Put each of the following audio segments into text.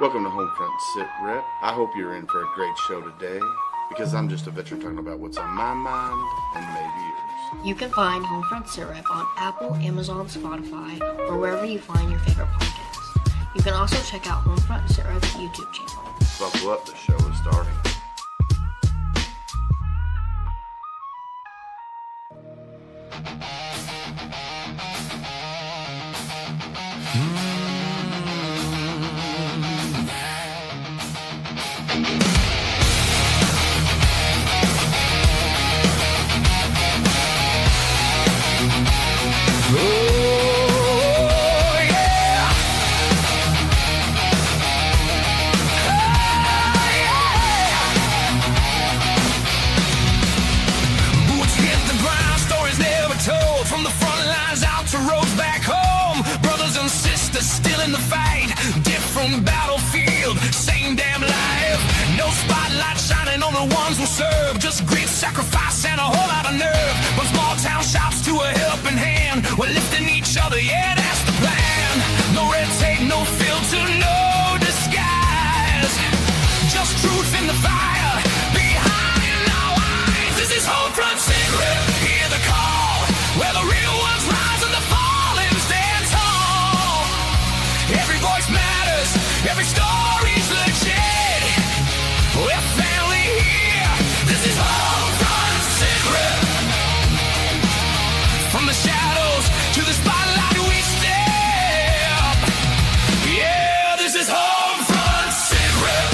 Welcome to HomeFront SitRep. I hope you're in for a great show today because I'm just a veteran talking about what's on my mind and maybe yours. You can find HomeFront SitRep on Apple, Amazon, Spotify, or wherever you find your favorite podcasts. You can also check out HomeFront SitRep's YouTube channel. Buckle up, the show is starting. Still in the fight, different battlefield, same damn life. No spotlight shining on the ones we'll serve. Just grit, sacrifice, and a whole lot of nerve. From small town shops to a helping hand, we're lifting each other, yeah, that's the plan. No red tape, no filter, no disguise. Just truth in the fire, behind our eyes. This is HomeFront SitRep, hear the call, where the real ones rise and the fallen stand tall. Every voice matters, every story's legit. We're family here, this is HomeFront SitRep. From the shadows to the spotlight we step. Yeah, this is HomeFront SitRep.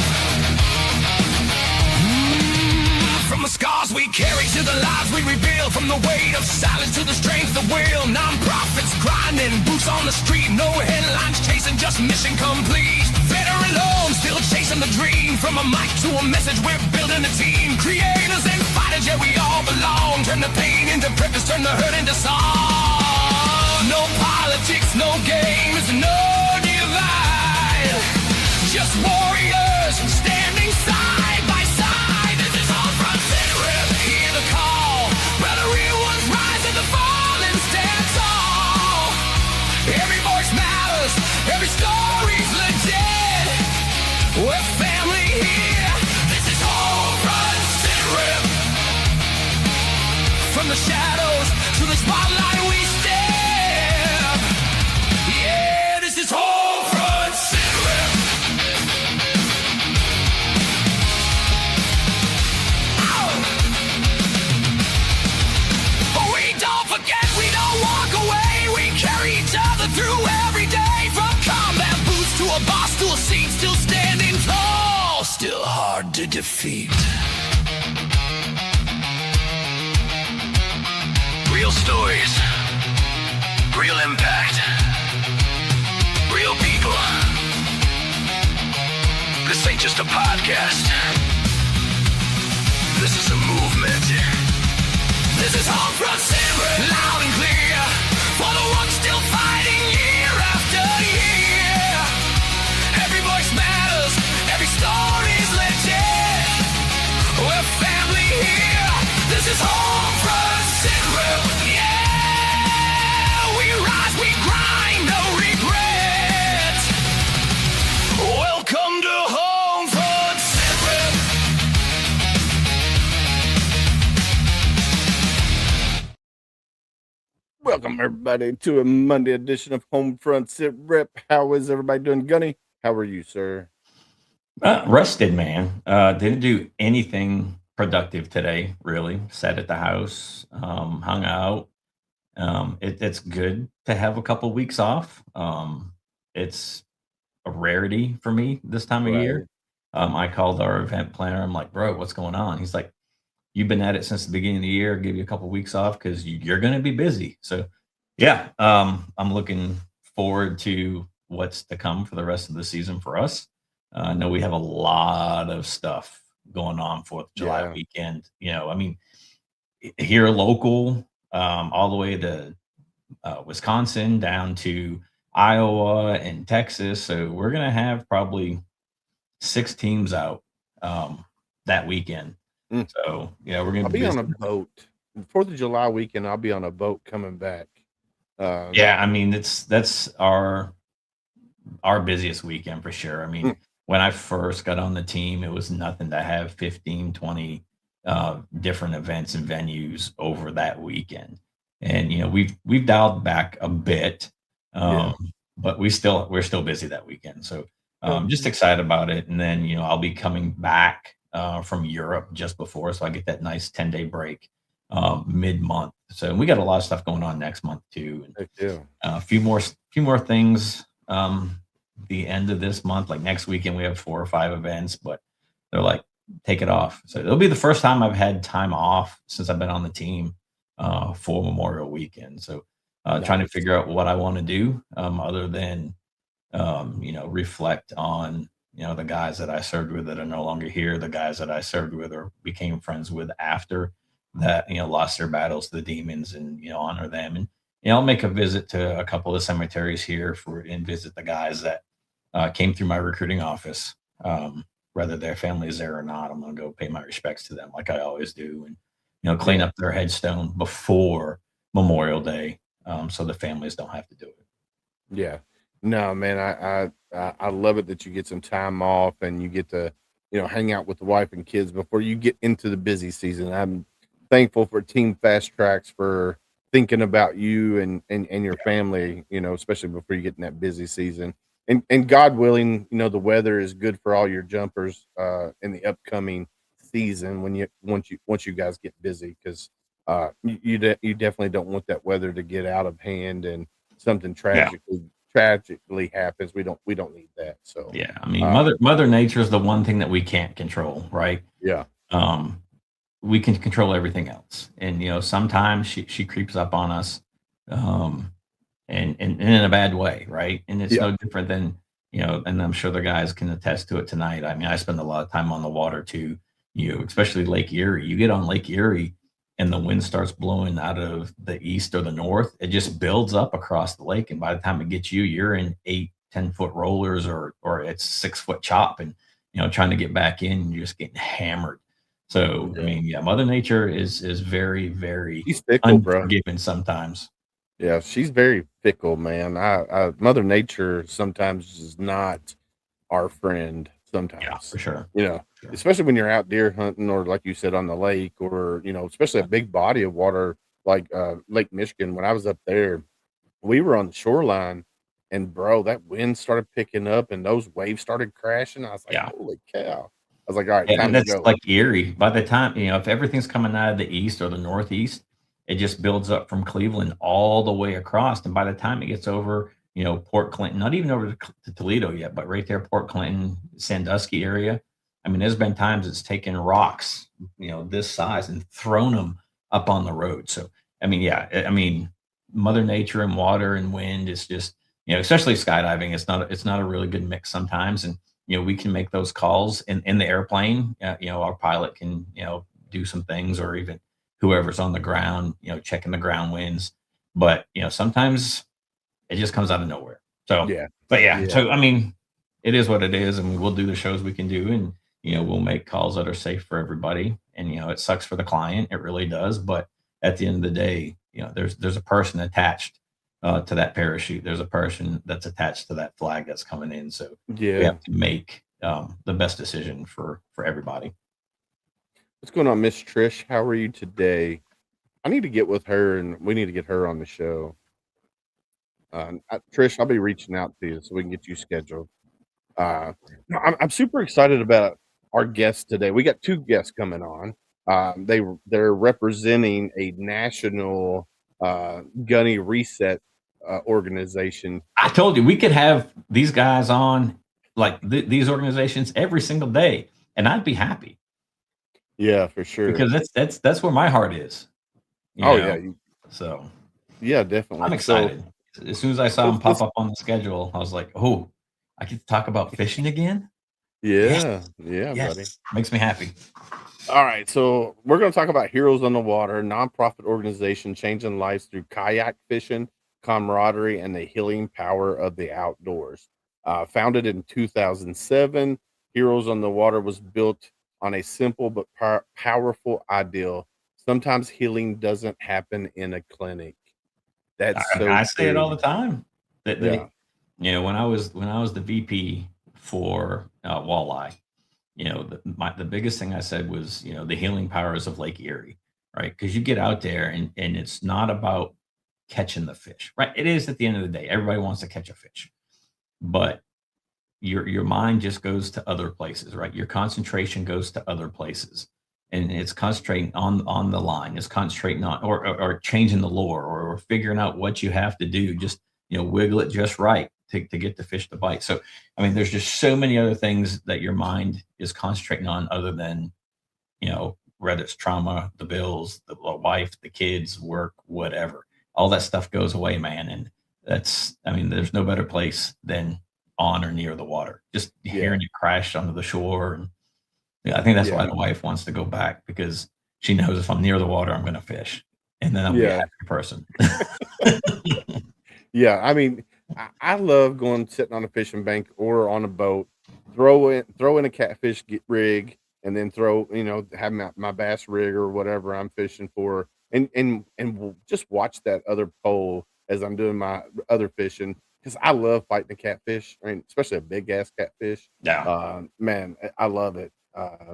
From the scars we carry to the lives we rebuild. From the weight of silence to the strength of will. Non-profits grinding, boots on the street. No headlines chasing, just mission complete. Veteran alone, still chasing the dream. From a mic to a message, we're building a team. Creators and fighters, yeah, we all belong. Turn the pain into purpose, turn the hurt into song. No politics, no games, no divide. Just warriors standing side by side. This is HomeFront SitRep, hear the call. Where the real ones rise and the fallen stand tall. Every voice matters, every story's legit. We're family here, this is HomeFront SitRep. From the shadows to the spotlight we step. Yeah, this is HomeFront SitRep. We don't forget, we don't walk away. We carry each other through every day. From combat boots to a boss to a seat, still standing tall, still hard to defeat. Real stories, real impact, real people. This ain't just a podcast. This is a movement. This is HomeFront SitRep, loud and clear. For the ones still fighting year after year. Every voice matters, every story's legit. We're family here. This is HomeFront SitRep. Yeah, we rise, we grind, no regret. Welcome to HomeFront SitRep. Welcome, everybody, to a Monday edition of HomeFront SitRep. How is everybody doing? Gunny, how are you, sir? Rested, man. Didn't do anything productive today, really. Sat at the house, hung out. It's good to have a couple weeks off. It's a rarity for me this time of year. I called our event planner. I'm like, bro, what's going on? He's like, you've been at it since the beginning of the year. Give you a couple weeks off because you're going to be busy. So, yeah, I'm looking forward to what's to come for the rest of the season for us. I know we have a lot of stuff going on 4th of July weekend. You know, I mean, here local, all the way to Wisconsin down to Iowa and Texas. So we're going to have probably 6 teams out that weekend. So, yeah, we're going to be on a boat. 4th of July weekend, I'll be on a boat coming back. Yeah, I mean, that's our busiest weekend for sure. I mean, when I first got on the team, it was nothing to have 15, 20 different events and venues over that weekend. And we've dialed back a bit, Yeah. um, but we're still busy that weekend. So Good. just excited about it. And then I'll be coming back from Europe just before, so I get that nice 10-day break mid month. So we got a lot of stuff going on next month too, and Heck yeah. a few more things. The end of this month, like next weekend, we have 4 or 5 events, but they're like, take it off. So it'll be the first time I've had time off since I've been on the team for Memorial Weekend. So trying to Nice. figure out what I want to do other than reflect on the guys that I served with that are no longer here, the guys that I served with or became friends with after that lost their battles to the demons, and honor them. And I'll make a visit to a couple of cemeteries here and visit the guys that came through my recruiting office. Whether their family is there or not, I'm going to go pay my respects to them like I always do, and clean Yeah. up their headstone before Memorial Day, so the families don't have to do it. Yeah. No, man, I love it that you get some time off and you get to, hang out with the wife and kids before you get into the busy season. I'm thankful for Team Fast Tracks for thinking about you and your family, especially before you get in that busy season. And God willing, the weather is good for all your jumpers in the upcoming season once you guys get busy, because you definitely don't want that weather to get out of hand and something Yeah. tragically happens. We don't need that. So Yeah, I mean, uh, Mother Nature is the one thing that we can't control, right? yeah, Um, we can control everything else, and sometimes she creeps up on us, um, and in a bad way, right? And it's yeah, no different than and I'm sure the guys can attest to it tonight. I mean, I spend a lot of time on the water too. Especially Lake Erie. You get on Lake Erie, and the wind starts blowing out of the east or the north. It just builds up across the lake, and by the time it gets you, you're in 8, 10 foot rollers, or it's 6 foot chop, and trying to get back in, you're just getting hammered. So I yeah. mean, yeah, Mother Nature is very, very He's fickle, bro. unforgiving sometimes. Yeah, she's very fickle, man. Mother Nature sometimes is not our friend. Yeah, Sometimes, for sure. you know, Sure. especially when you're out deer hunting or like you said on the lake, or especially a big body of water like Lake Michigan. When I was up there, we were on the shoreline, and bro, that wind started picking up and those waves started crashing. I was like, Yeah. holy cow! I was like, all right, Yeah, and time to that's go. like Erie. By the time, if everything's coming out of the east or the northeast, it just builds up from Cleveland all the way across. And by the time it gets over, Port Clinton, not even over to Toledo yet, but right there, Port Clinton, Sandusky area. I mean, there's been times it's taken rocks, this size and thrown them up on the road. So, I mean, yeah, I mean, Mother Nature and water and wind is just, especially skydiving, it's not a really good mix sometimes. And we can make those calls in the airplane. Our pilot can, do some things, or even whoever's on the ground, checking the ground winds. But, sometimes it just comes out of nowhere. So, Yeah, but yeah, yeah, so I mean, it is what it is, and we'll do the shows we can do, and we'll make calls that are safe for everybody. And it sucks for the client, it really does. But at the end of the day, there's a person attached to that parachute. There's a person that's attached to that flag that's coming in. So we yeah. have to make the best decision for everybody. What's going on, Miss Trish? How are you today? I need to get with her, and we need to get her on the show. Trish, I'll be reaching out to you so we can get you scheduled. No, I'm super excited about our guests today. We got two guests coming on. They're representing a national Gunny reset organization. I told you we could have these guys on, like these organizations, every single day, and I'd be happy, Yeah, for sure. because that's where my heart is. You Oh know, yeah, so yeah, I'm definitely. So excited. As soon as I saw him pop let's up on the schedule, I was like, "Oh, I get to talk about fishing again." Yes, yeah, buddy. yes, makes me happy. All right, so we're going to talk about Heroes on the Water, nonprofit organization changing lives through kayak fishing, camaraderie, and the healing power of the outdoors. Founded in 2007, Heroes on the Water was built on a simple but powerful ideal. Sometimes healing doesn't happen in a clinic. That's so I say it all true. the time. That Yeah. when I was the VP for walleye. The biggest thing I said was, the healing powers of Lake Erie, right? Because you get out there and it's not about catching the fish, right? It is at the end of the day. Everybody wants to catch a fish, but your mind just goes to other places, right? Your concentration goes to other places, and it's concentrating on the line. It's concentrating on or changing the lure or figuring out what you have to do. Just wiggle it just right to get the fish to bite. So I mean, there's just so many other things that your mind is concentrating on other than whether it's trauma, the bills, the wife, the kids, work, whatever. All that stuff goes away, man. And there's no better place than on or near the water. Just hearing it crash onto the shore. And I think that's why the wife wants to go back, because she knows if I'm near the water, I'm going to fish. And then I'll be a happy person. Yeah. I mean, I love going sitting on a fishing bank or on a boat, throw in a catfish rig, and then have my bass rig or whatever I'm fishing for, and we'll just watch that other pole as I'm doing my other fishing, because I love fighting a catfish. I mean, especially a big ass catfish. Yeah. Man, I love it.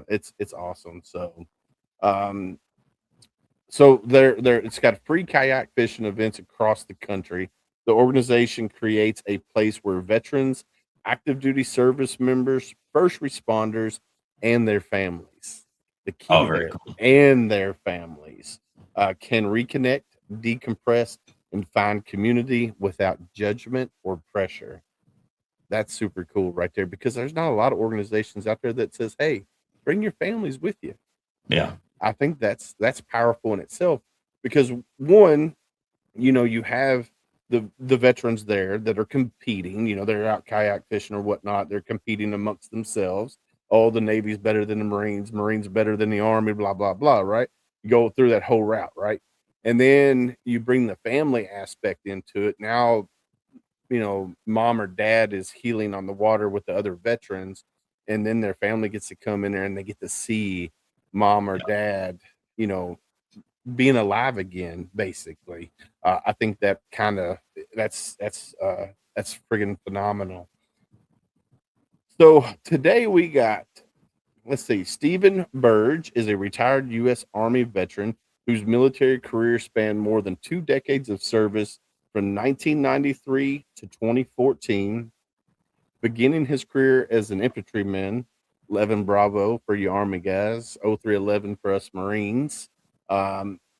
It's awesome. So, there it's got free kayak fishing events across the country. The organization creates a place where veterans, active duty service members, first responders, and their families, the key there, Cool. and their families can reconnect, decompress, and find community without judgment or pressure. That's super cool right there, because there's not a lot of organizations out there that says, hey, bring your families with you. Yeah. I think that's powerful in itself, because one, you have the veterans there that are competing, they're out kayak fishing or whatnot. They're competing amongst themselves. Oh, the Navy's better than the Marines better than the Army, blah, blah, blah, right? You go through that whole route, right? And then you bring the family aspect into it. Now, mom or dad is healing on the water with the other veterans, and then their family gets to come in there and they get to see mom or dad, being alive again, basically. I think that that's friggin' phenomenal. So today we got, let's see, Stephen Burge is a retired U.S. Army veteran whose military career spanned more than 2 decades of service from 1993 to 2014, beginning his career as an infantryman, 11 Bravo for you Army guys, 0311 for us Marines. He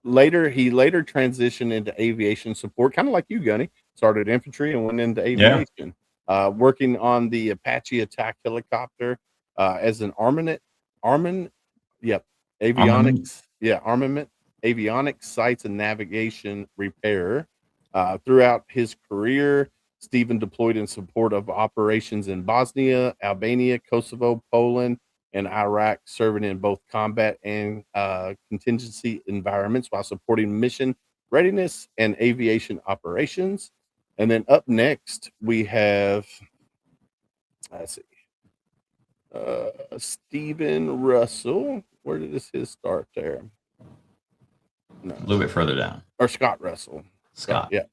later transitioned into aviation support, kind of like you, Gunny. Started infantry and went into aviation, working on the Apache attack helicopter as an armament, avionics, sites and navigation repairer. Throughout his career, Stephen deployed in support of operations in Bosnia, Albania, Kosovo, Poland, and Iraq, serving in both combat and contingency environments while supporting mission readiness and aviation operations. And then up next, we have, Stephen Russell. Where did his start there? No. A little bit further down. Or Scott Russell. Scott. Yeah.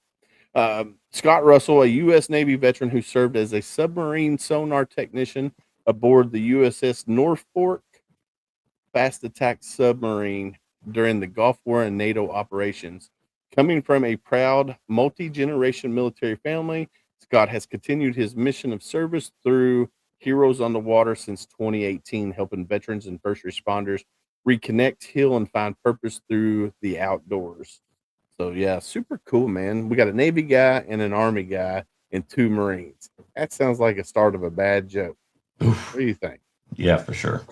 Scott Russell, a U.S. Navy veteran who served as a submarine sonar technician aboard the USS Norfolk fast attack submarine during the Gulf War and NATO operations. Coming from a proud multi-generation military family, Scott has continued his mission of service through Heroes on the Water since 2018, helping veterans and first responders reconnect, heal, and find purpose through the outdoors. So yeah, super cool, man. We got a Navy guy and an Army guy and 2 Marines. That sounds like a start of a bad joke. Oof. What do you think? Yeah, for sure.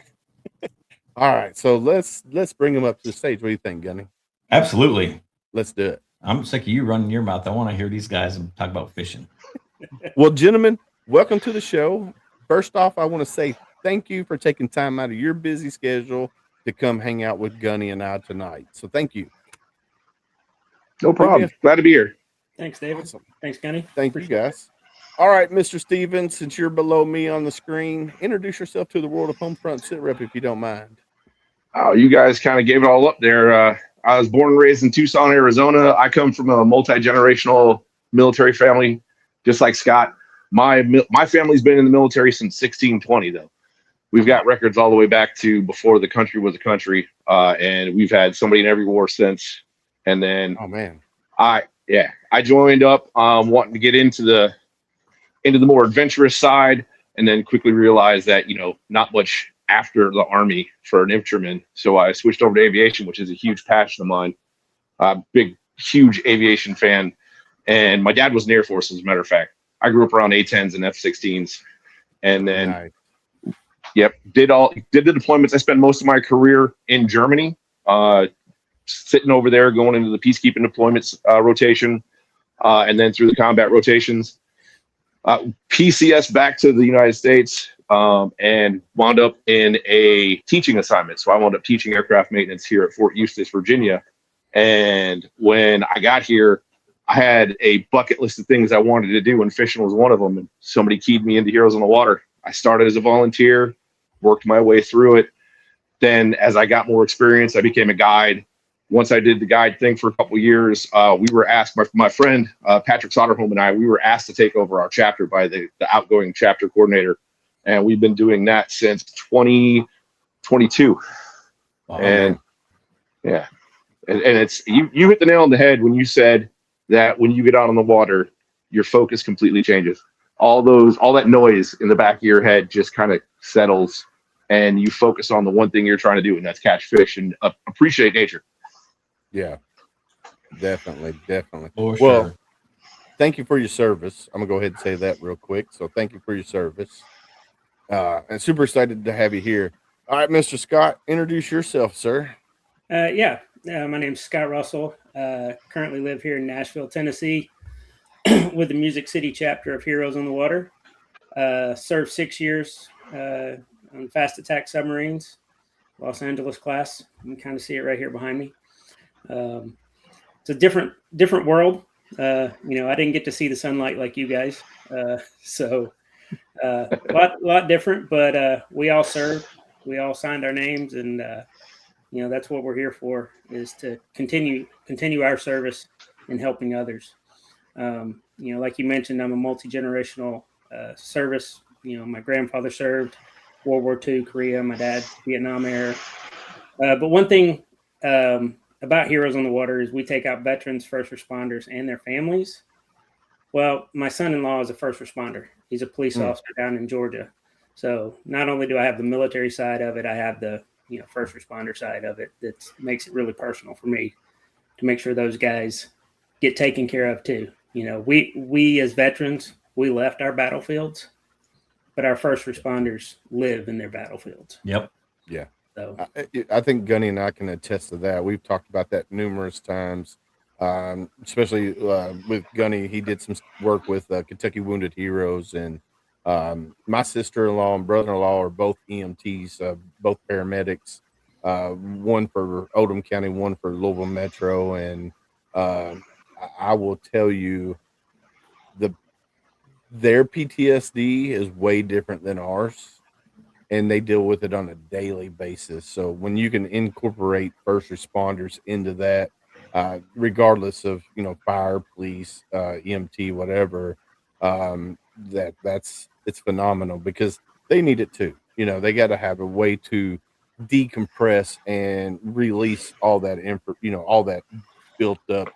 All right, so let's bring him up to the stage. What do you think, Gunny? Absolutely. Let's do it. I'm sick of you running your mouth. I want to hear these guys talk about fishing. Well, gentlemen, welcome to the show. First off, I want to say thank you for taking time out of your busy schedule to come hang out with Gunny and I tonight. So thank you. No problem. Glad to be here. Thanks, David. Awesome. Thanks, Gunny. Thank you, guys. All right, Mr. Stevens, since you're below me on the screen, introduce yourself to the world of HomeFront SitRep, if you don't mind. Oh, you guys kind of gave it all up there. I was born and raised in Tucson, Arizona. I come from a multi-generational military family, just like Scott. My family's been in the military since 1620, though. we've got records all the way back to before the country was a country, and we've had somebody in every war since. And then, Oh man, I joined up wanting to get into the more adventurous side, and then quickly realized that not much after the Army for an infantryman. So I switched over to aviation, which is a huge passion of mine. Big, huge aviation fan, and my dad was in the Air Force. As a matter of fact, I grew up around A-10s and F-16s, and then nice. did the deployments. I spent most of my career in Germany, sitting over there, going into the peacekeeping deployments rotation, and then through the combat rotations. PCS back to the United States, and wound up in a teaching assignment. So I wound up teaching aircraft maintenance here at Fort Eustis, Virginia. And when I got here, I had a bucket list of things I wanted to do, and fishing was one of them. And somebody keyed me into Heroes on the Water. I started as a volunteer, worked my way through it. Then as I got more experience, I became a guide. Once I did the guide thing for a couple of years, we were asked, my friend Patrick Soderholm and I, we were asked to take over our chapter by the outgoing chapter coordinator. And we've been doing that since 2022. Wow. And yeah, and it's, you hit the nail on the head when you said that when you get out on the water, your focus completely changes. All that noise in the back of your head just kind of settles, and you focus on the one thing you're trying to do, and that's catch fish and appreciate nature. Yeah, definitely. For Well, sure. thank you for your service. I'm gonna go ahead and say that real quick. So thank you for your service. And super excited to have you here. All right, Mr. Scott, introduce yourself, sir. My name's Scott Russell. Currently live here in Nashville, Tennessee, with the Music City chapter of Heroes on the Water. Served 6 years on fast attack submarines, Los Angeles class. You can kind of see it right here behind me. It's a different world. I didn't get to see the sunlight like you guys, so a lot different. But we all served. We all signed our names, and that's what we're here for, is to continue our service in helping others. Like you mentioned, I'm a multi-generational service. My grandfather served World War II, Korea, my dad, Vietnam era. But one thing about Heroes on the Water is we take out veterans, first responders, and their families. Well, my son-in-law is a first responder. He's a police officer down in Georgia. So not only do I have the military side of it, I have the first responder side of it. That makes it really personal for me to make sure those guys get taken care of too. We as veterans, we left our battlefields, but our first responders live in their battlefields. Yep. Yeah. So I think Gunny and I can attest to that. We've talked about that numerous times, especially with Gunny. He did some work with Kentucky Wounded Heroes, and my sister-in-law and brother-in-law are both EMTs, both paramedics, one for Oldham County, one for Louisville Metro. And I will tell you, their PTSD is way different than ours, and they deal with it on a daily basis. So when you can incorporate first responders into that, regardless of fire, police, EMT, whatever, it's phenomenal, because they need it too. They got to have a way to decompress and release all that all that built up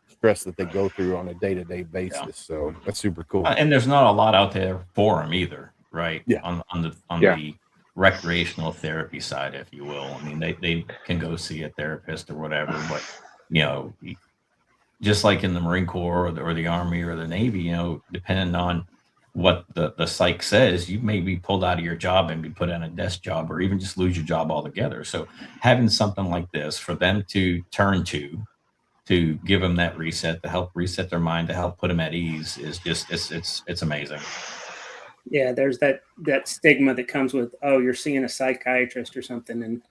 stress that they go through on a day-to-day basis. Yeah. So that's super cool. And there's not a lot out there for them either, right? Yeah. On the recreational therapy side, if you will. I mean, they can go see a therapist or whatever, but just like in the Marine Corps or the Army or the Navy, depending on what the psych says, you may be pulled out of your job and be put on a desk job, or even just lose your job altogether. So having something like this for them to turn to give them that reset, to help reset their mind, to help put them at ease, is just it's amazing. Yeah, there's that stigma that comes with, you're seeing a psychiatrist or something, and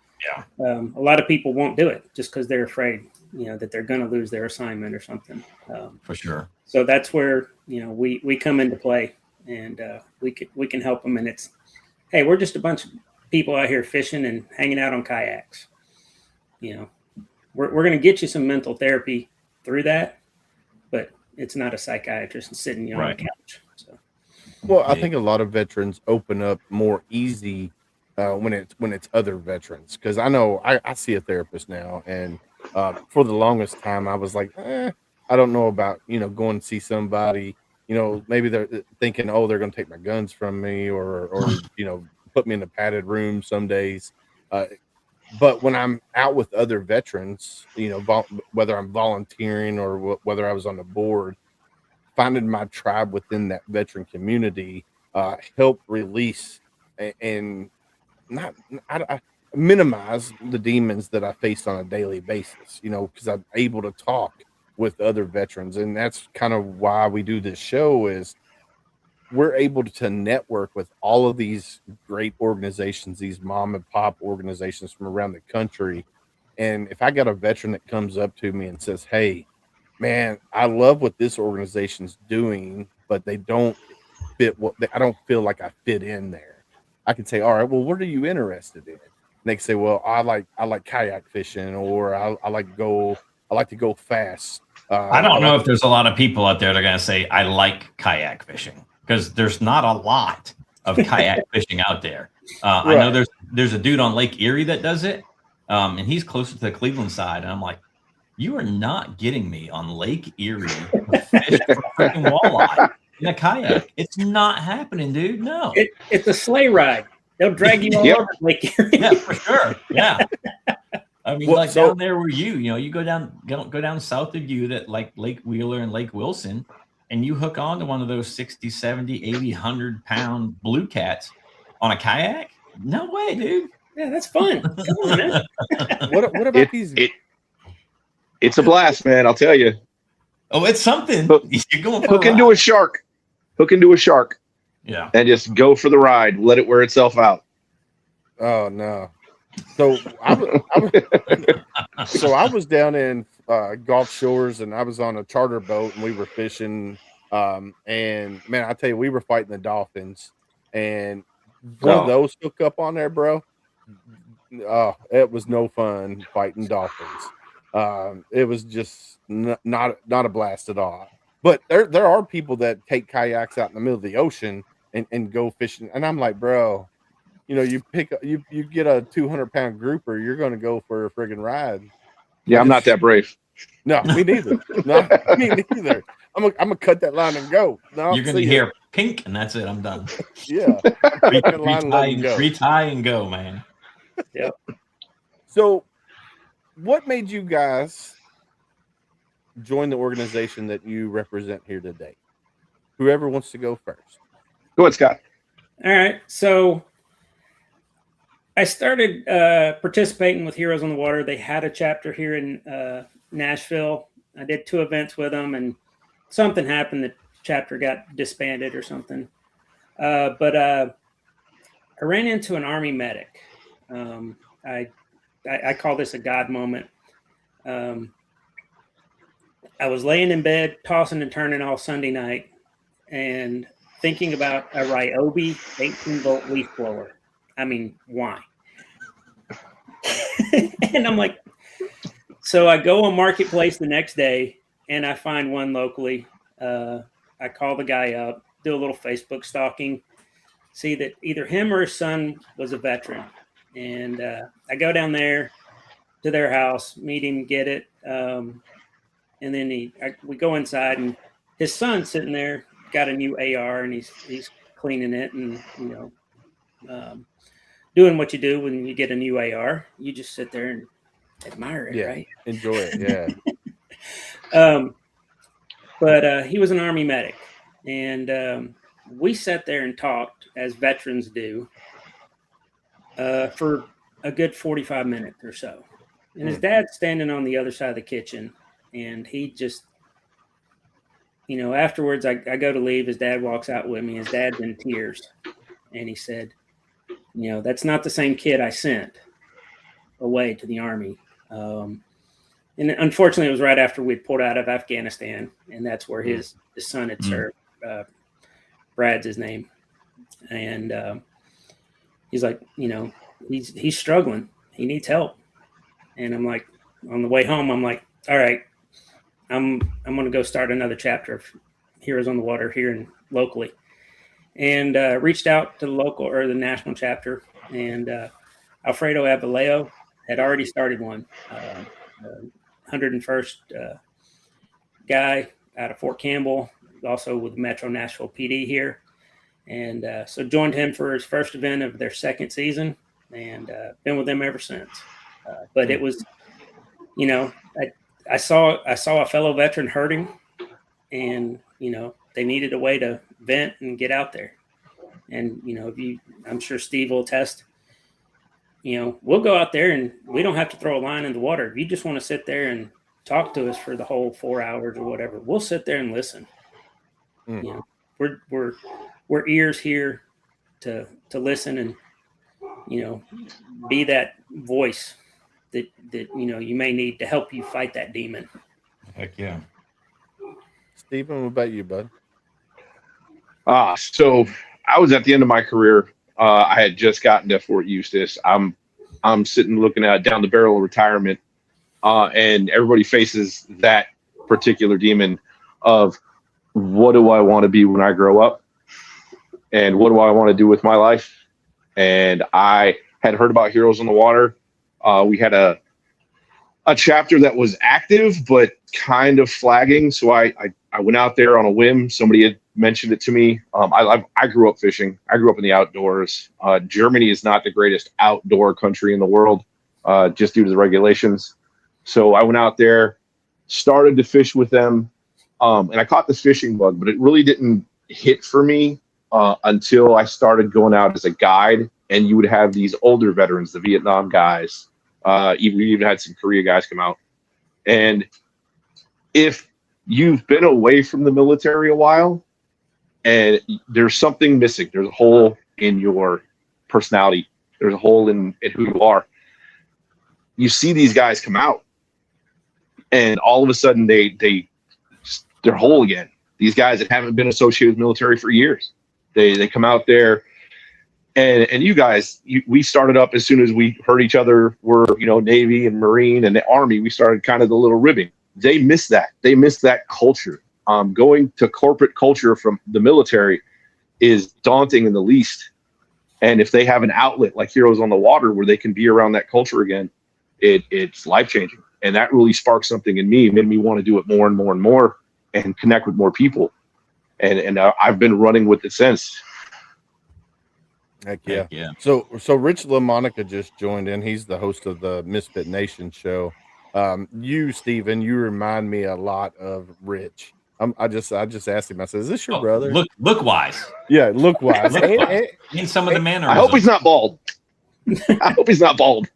a lot of people won't do it just because they're afraid, that they're going to lose their assignment or something. For sure. So that's where we come into play, and we can help them. And it's, hey, we're just a bunch of people out here fishing and hanging out on kayaks. We're going to get you some mental therapy through that, but it's not a psychiatrist sitting on the couch. So. Well, I think a lot of veterans open up more easy when it's other veterans. Because I know I see a therapist now, and for the longest time I was like, I don't know about going to see somebody. Maybe they're thinking, oh, they're going to take my guns from me, or put me in a padded room some days. But when I'm out with other veterans, whether I'm volunteering or whether I was on the board, finding my tribe within that veteran community help release and not I minimize the demons that I face on a daily basis, because I'm able to talk with other veterans. And that's kind of why we do this show, is we're able to network with all of these great organizations, these mom and pop organizations from around the country. And if I got a veteran that comes up to me and says, hey, man, I love what this organization's doing, but they don't fit I don't feel like I fit in there. I can say, all right, well, what are you interested in? And they can say, well, I like kayak fishing, or I like to go fast. I don't know if there's a lot of people out there that are going to say, I like kayak fishing, because there's not a lot of kayak fishing out there. Right. I know there's a dude on Lake Erie that does it, and he's closer to the Cleveland side. And I'm like, you are not getting me on Lake Erie to fish for freaking walleye in a kayak. It's not happening, dude. No. It's a sleigh ride. They'll drag you all over Lake Erie. Yeah, for sure. Yeah. I mean, down there where you go down south of you, that like Lake Wheeler and Lake Wilson, and you hook on to one of those 60, 70, 80, 100-pound blue cats on a kayak. No way, dude. Yeah, that's fun. Come on, man. What about these? It's a blast, man. I'll tell you. Oh, it's something. You're going for hook into a shark. Hook into a shark. Yeah. And just go for the ride. Let it wear itself out. Oh no. So I was down in Gulf Shores, and I was on a charter boat, and we were fishing. And man, I tell you, we were fighting the dolphins, and one of those hook up on there, bro. Oh, it was no fun fighting dolphins. It was just not a blast at all. But there are people that take kayaks out in the middle of the ocean and go fishing, and I'm like, bro, you get a 200-pound grouper, you're going to go for a friggin' ride. Yeah, I'm not that brave. No, me neither. No, me neither. I'm gonna cut that line and go. No, you're gonna hear pink, and that's it. I'm done. Yeah, retie and go, man. Yep. So, what made you guys join the organization that you represent here today? Whoever wants to go first. Go ahead, Scott. All right. So I started participating with Heroes on the Water. They had a chapter here in Nashville. I did 2 events with them, and something happened. The chapter got disbanded or something. But I ran into an Army medic. I call this a God moment. I was laying in bed, tossing and turning all Sunday night, and thinking about a Ryobi 18-volt leaf blower. I mean, why? And I'm like, so I go on Marketplace the next day, and I find one locally. I call the guy up, do a little Facebook stalking, see that either him or his son was a veteran. And I go down there to their house, meet him, get it. And then we go inside, and his son's sitting there, got a new AR, and he's cleaning it, and doing what you do when you get a new AR. You just sit there and admire it, right? Enjoy it, yeah. But he was an Army medic, and we sat there and talked, as veterans do, for a good 45 minutes or so. And his dad's standing on the other side of the kitchen, and he just, afterwards I go to leave. His dad walks out with me. His dad's in tears, and he said, that's not the same kid I sent away to the Army. And unfortunately, it was right after we'd pulled out of Afghanistan, and that's where his son had served. Brad's his name. And he's like, he's struggling. He needs help. And I'm like, on the way home, I'm like, all right, I'm going to go start another chapter of Heroes on the Water here locally. And reached out to the local or the national chapter, and Alfredo Abaleo had already started one. 101st guy out of Fort Campbell, also with Metro Nashville PD here. And so joined him for his first event of their second season, and been with them ever since. But it was, you know, I saw a fellow veteran hurting, and, you know, they needed a way to vent and get out there. And, you know, I'm sure Steve will attest, you know, we'll go out there and we don't have to throw a line in the water. If you just want to sit there and talk to us for the whole 4 hours or whatever, we'll sit there and listen. You know, we're ears here to listen and, you know, be that voice that, you know, you may need to help you fight that demon. Heck yeah. Stephen, what about you, bud? So I was at the end of my career. I had just gotten to Fort Eustis. I'm sitting looking at down the barrel of retirement, and everybody faces that particular demon of, what do I want to be when I grow up, and what do I want to do with my life? And I had heard about Heroes on the Water. We had a chapter that was active but kind of flagging, so I went out there on a whim. Somebody had mentioned it to me. I grew up fishing. I grew up in the outdoors. Germany is not the greatest outdoor country in the world, just due to the regulations. So I went out there, started to fish with them, and I caught this fishing bug, but it really didn't hit for me until I started going out as a guide. And you would have these older veterans, the Vietnam guys. We even had some Korea guys come out. And if you've been away from the military a while and there's something missing, there's a hole in your personality, there's a hole in who you are, you see these guys come out and all of a sudden they're whole again. These guys that haven't been associated with military for years, they come out there. And you guys, we started up as soon as we heard each other were, you know, Navy and Marine and the Army. We started kind of the little ribbing. They miss that. They miss that culture. Going to corporate culture from the military is daunting in the least. And if they have an outlet like Heroes on the Water where they can be around that culture again, it's life-changing. And that really sparked something in me, made me want to do it more and more and more and connect with more people. And I've been running with it since. Heck yeah. Heck yeah. So Rich LaMonica just joined in. He's the host of the Misfit Nation show. You, Stephen, you remind me a lot of Rich. I just asked him, I said, is this your brother? Look wise. Yeah, look wise. And some of the mannerisms. I hope he's not bald. I hope he's not bald.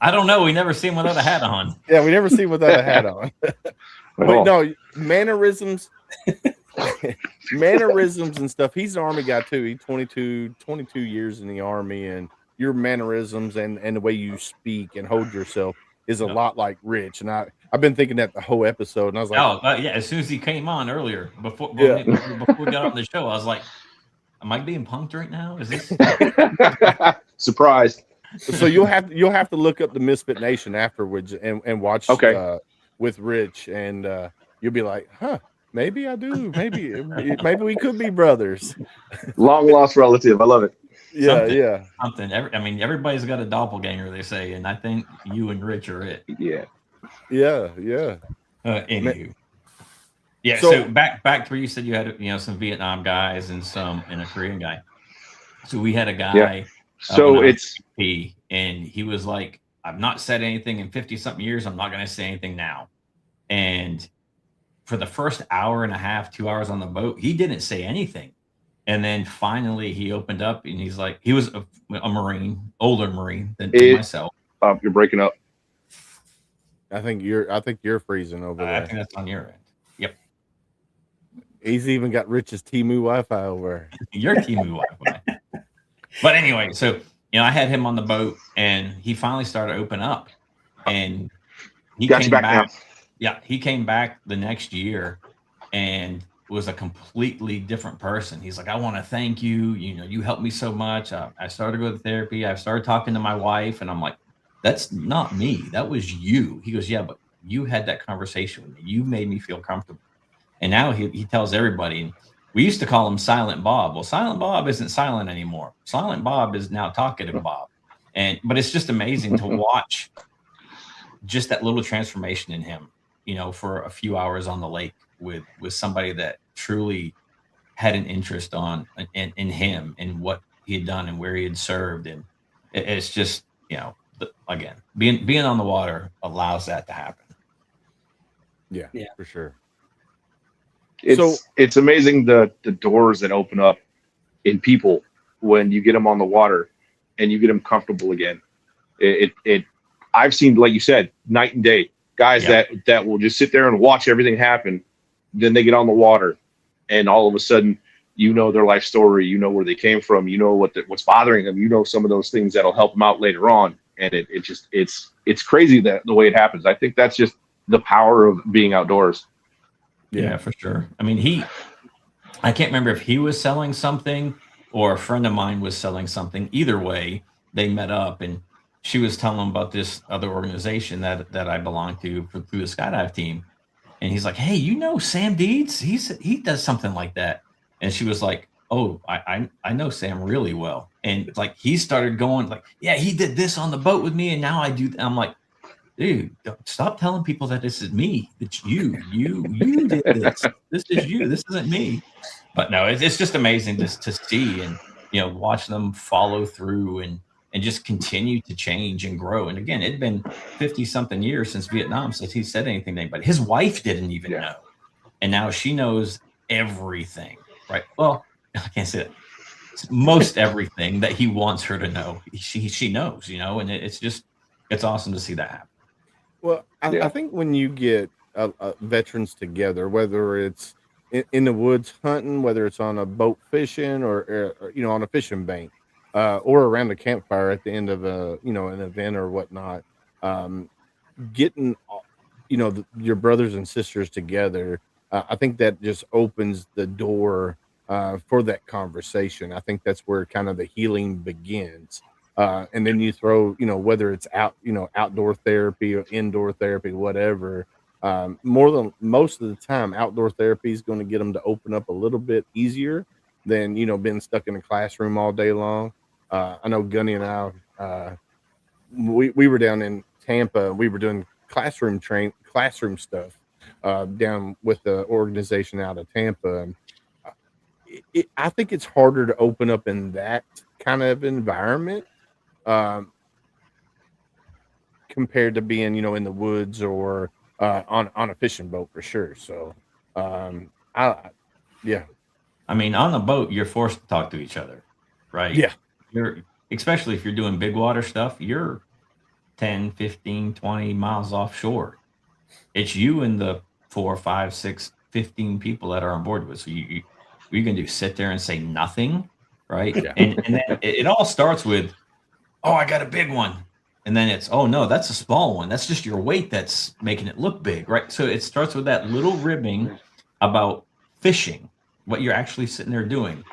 I don't know. We never see him without a hat on. Yeah, we never see him without a hat on. Wait, no, mannerisms. Mannerisms and stuff. He's an Army guy too. He's 22 years in the Army, and your mannerisms and the way you speak and hold yourself is a lot like Rich. And I've been thinking that the whole episode, and I was like, yeah. As soon as he came on earlier, before we got on the show, I was like, am I being punked right now? Is this surprise? So you'll have to look up the Misfit Nation afterwards and watch with Rich, and you'll be like, huh. Maybe I do. Maybe we could be brothers. Long lost relative. I love it. Yeah. Something. Everybody's got a doppelganger, they say, and I think you and Rich are it. Yeah. Anywho. Yeah. So back to where you said you had some Vietnam guys and a Korean guy. So we had a guy. Yeah. So and he was like, I've not said anything in 50-something years. I'm not going to say anything now. And for the first hour and a half, 2 hours on the boat, he didn't say anything. And then finally he opened up and he's like, he was a Marine, older Marine than myself. You're breaking up. I think you're freezing over there. I think that's on your end. Yep. He's even got Rich's Temu Wi-Fi over. Your Temu Wi-Fi. But anyway, so, I had him on the boat and he finally started to open up and he came back. Now. Yeah, he came back the next year and was a completely different person. He's like, I want to thank you. You helped me so much. I started to go to therapy. I started talking to my wife, and I'm like, that's not me. That was you. He goes, yeah, but you had that conversation with me. You made me feel comfortable. And now he tells everybody, We used to call him Silent Bob. Well, Silent Bob isn't silent anymore. Silent Bob is now talkative Bob. But it's just amazing to watch just that little transformation in him, for a few hours on the lake with somebody that truly had an interest in him and what he had done and where he had served. And it's just, again, being on the water allows that to happen. Yeah, for sure. It's amazing the doors that open up in people when you get them on the water and you get them comfortable again. I've seen, like you said, night and day guys that will just sit there and watch everything happen. Then they get on the water, and all of a sudden, their life story, where they came from, what's bothering them, some of those things that'll help them out later on. And it's crazy that the way it happens. I think that's just the power of being outdoors. Yeah, for sure. I mean, I can't remember if he was selling something or a friend of mine was selling something. Either way, they met up, and she was telling him about this other organization that I belong to through the skydive team. And he's like, "Hey, Sam Deeds? He does something like that." And she was like, "Oh, I know Sam really well." And like, he started going like, "Yeah, he did this on the boat with me, and now I do." I'm like, "Dude, stop telling people that this is me. It's you. You did this. This is you. This isn't me." But no, it's just amazing just to see and watch them follow through and just continue to change and grow. And again, it'd been 50-something years since Vietnam since he said anything to anybody. His wife didn't even know, and now she knows everything. Right? Well, I can't say that. Most everything that he wants her to know, she knows. And it's awesome to see that happen. Well, I think when you get veterans together, whether it's in the woods hunting, whether it's on a boat fishing or on a fishing bank, or around the campfire at the end of an event or whatnot, getting your brothers and sisters together, I think that just opens the door for that conversation. I think that's where kind of the healing begins. And then you throw, whether it's outdoor therapy or indoor therapy, whatever, most of the time, outdoor therapy is going to get them to open up a little bit easier than, being stuck in a classroom all day long. I know Gunny and I, we were down in Tampa. We were doing classroom stuff down with the organization out of Tampa. I think it's harder to open up in that kind of environment compared to being, in the woods or on a fishing boat for sure. So, yeah. I mean, on the boat, you're forced to talk to each other, right? Yeah. Especially if you're doing big water stuff, you're 10, 15, 20 miles offshore. It's you and the 4, 5, 6, 15 people that are on board with. So you can do sit there and say nothing, right? Yeah. And then it all starts with, "Oh, I got a big one." And then it's, "Oh no, that's a small one. That's just your weight that's making it look big," right? So it starts with that little ribbing about fishing, what you're actually sitting there doing.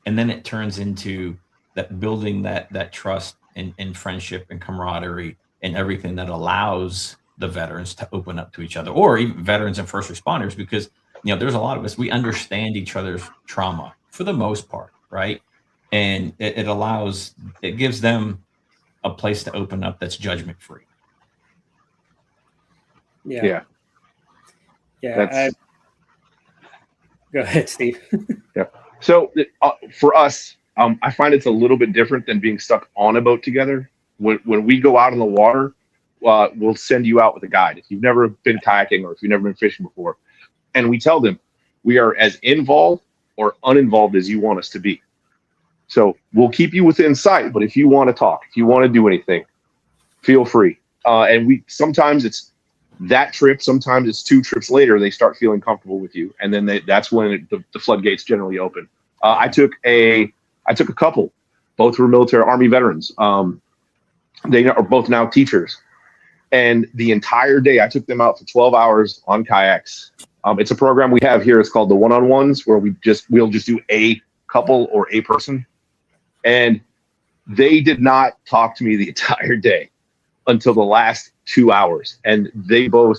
And then it turns into that building that trust and friendship and camaraderie and everything that allows the veterans to open up to each other, or even veterans and first responders, because there's a lot of us, we understand each other's trauma for the most part, right? And it gives them a place to open up that's judgment free. Yeah. Go ahead, Steve. Yeah. So for us, I find it's a little bit different than being stuck on a boat together. When we go out on the water, we'll send you out with a guide. If you've never been kayaking or if you've never been fishing before, and we tell them we are as involved or uninvolved as you want us to be. So we'll keep you within sight, but if you want to talk, if you want to do anything, feel free. And sometimes it's that trip, sometimes it's 2 trips later, they start feeling comfortable with you. And then that's when the floodgates generally open. I took a couple, both were military Army veterans. They are both now teachers. And the entire day I took them out for 12 hours on kayaks. It's a program we have here. It's called the one-on-ones, where we'll just do a couple or a person. And they did not talk to me the entire day until the last 2 hours. And they both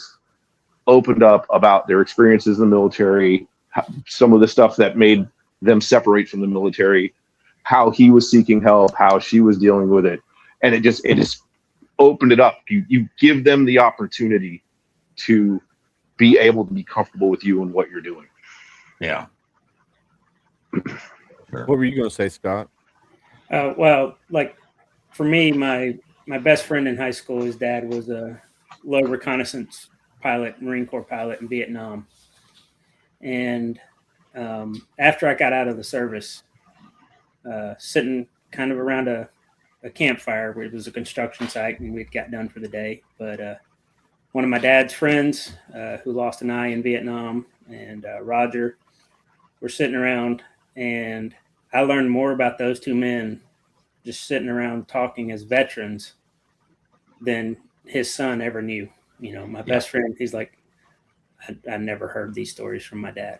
opened up about their experiences in the military, some of the stuff that made them separate from the military, how he was seeking help, how she was dealing with it. And it just opened it up. You give them the opportunity to be able to be comfortable with you and what you're doing. Yeah. Sure. What were you going to say, Scott? Well, like for me, my best friend in high school, his dad was a low reconnaissance pilot, Marine Corps pilot in Vietnam. And after I got out of the service, sitting kind of around a campfire where it was a construction site and we'd got done for the day. But one of my dad's friends who lost an eye in Vietnam and Roger were sitting around, and I learned more about those two men just sitting around talking as veterans than his son ever knew. You know, my best friend, he's like, I never heard these stories from my dad,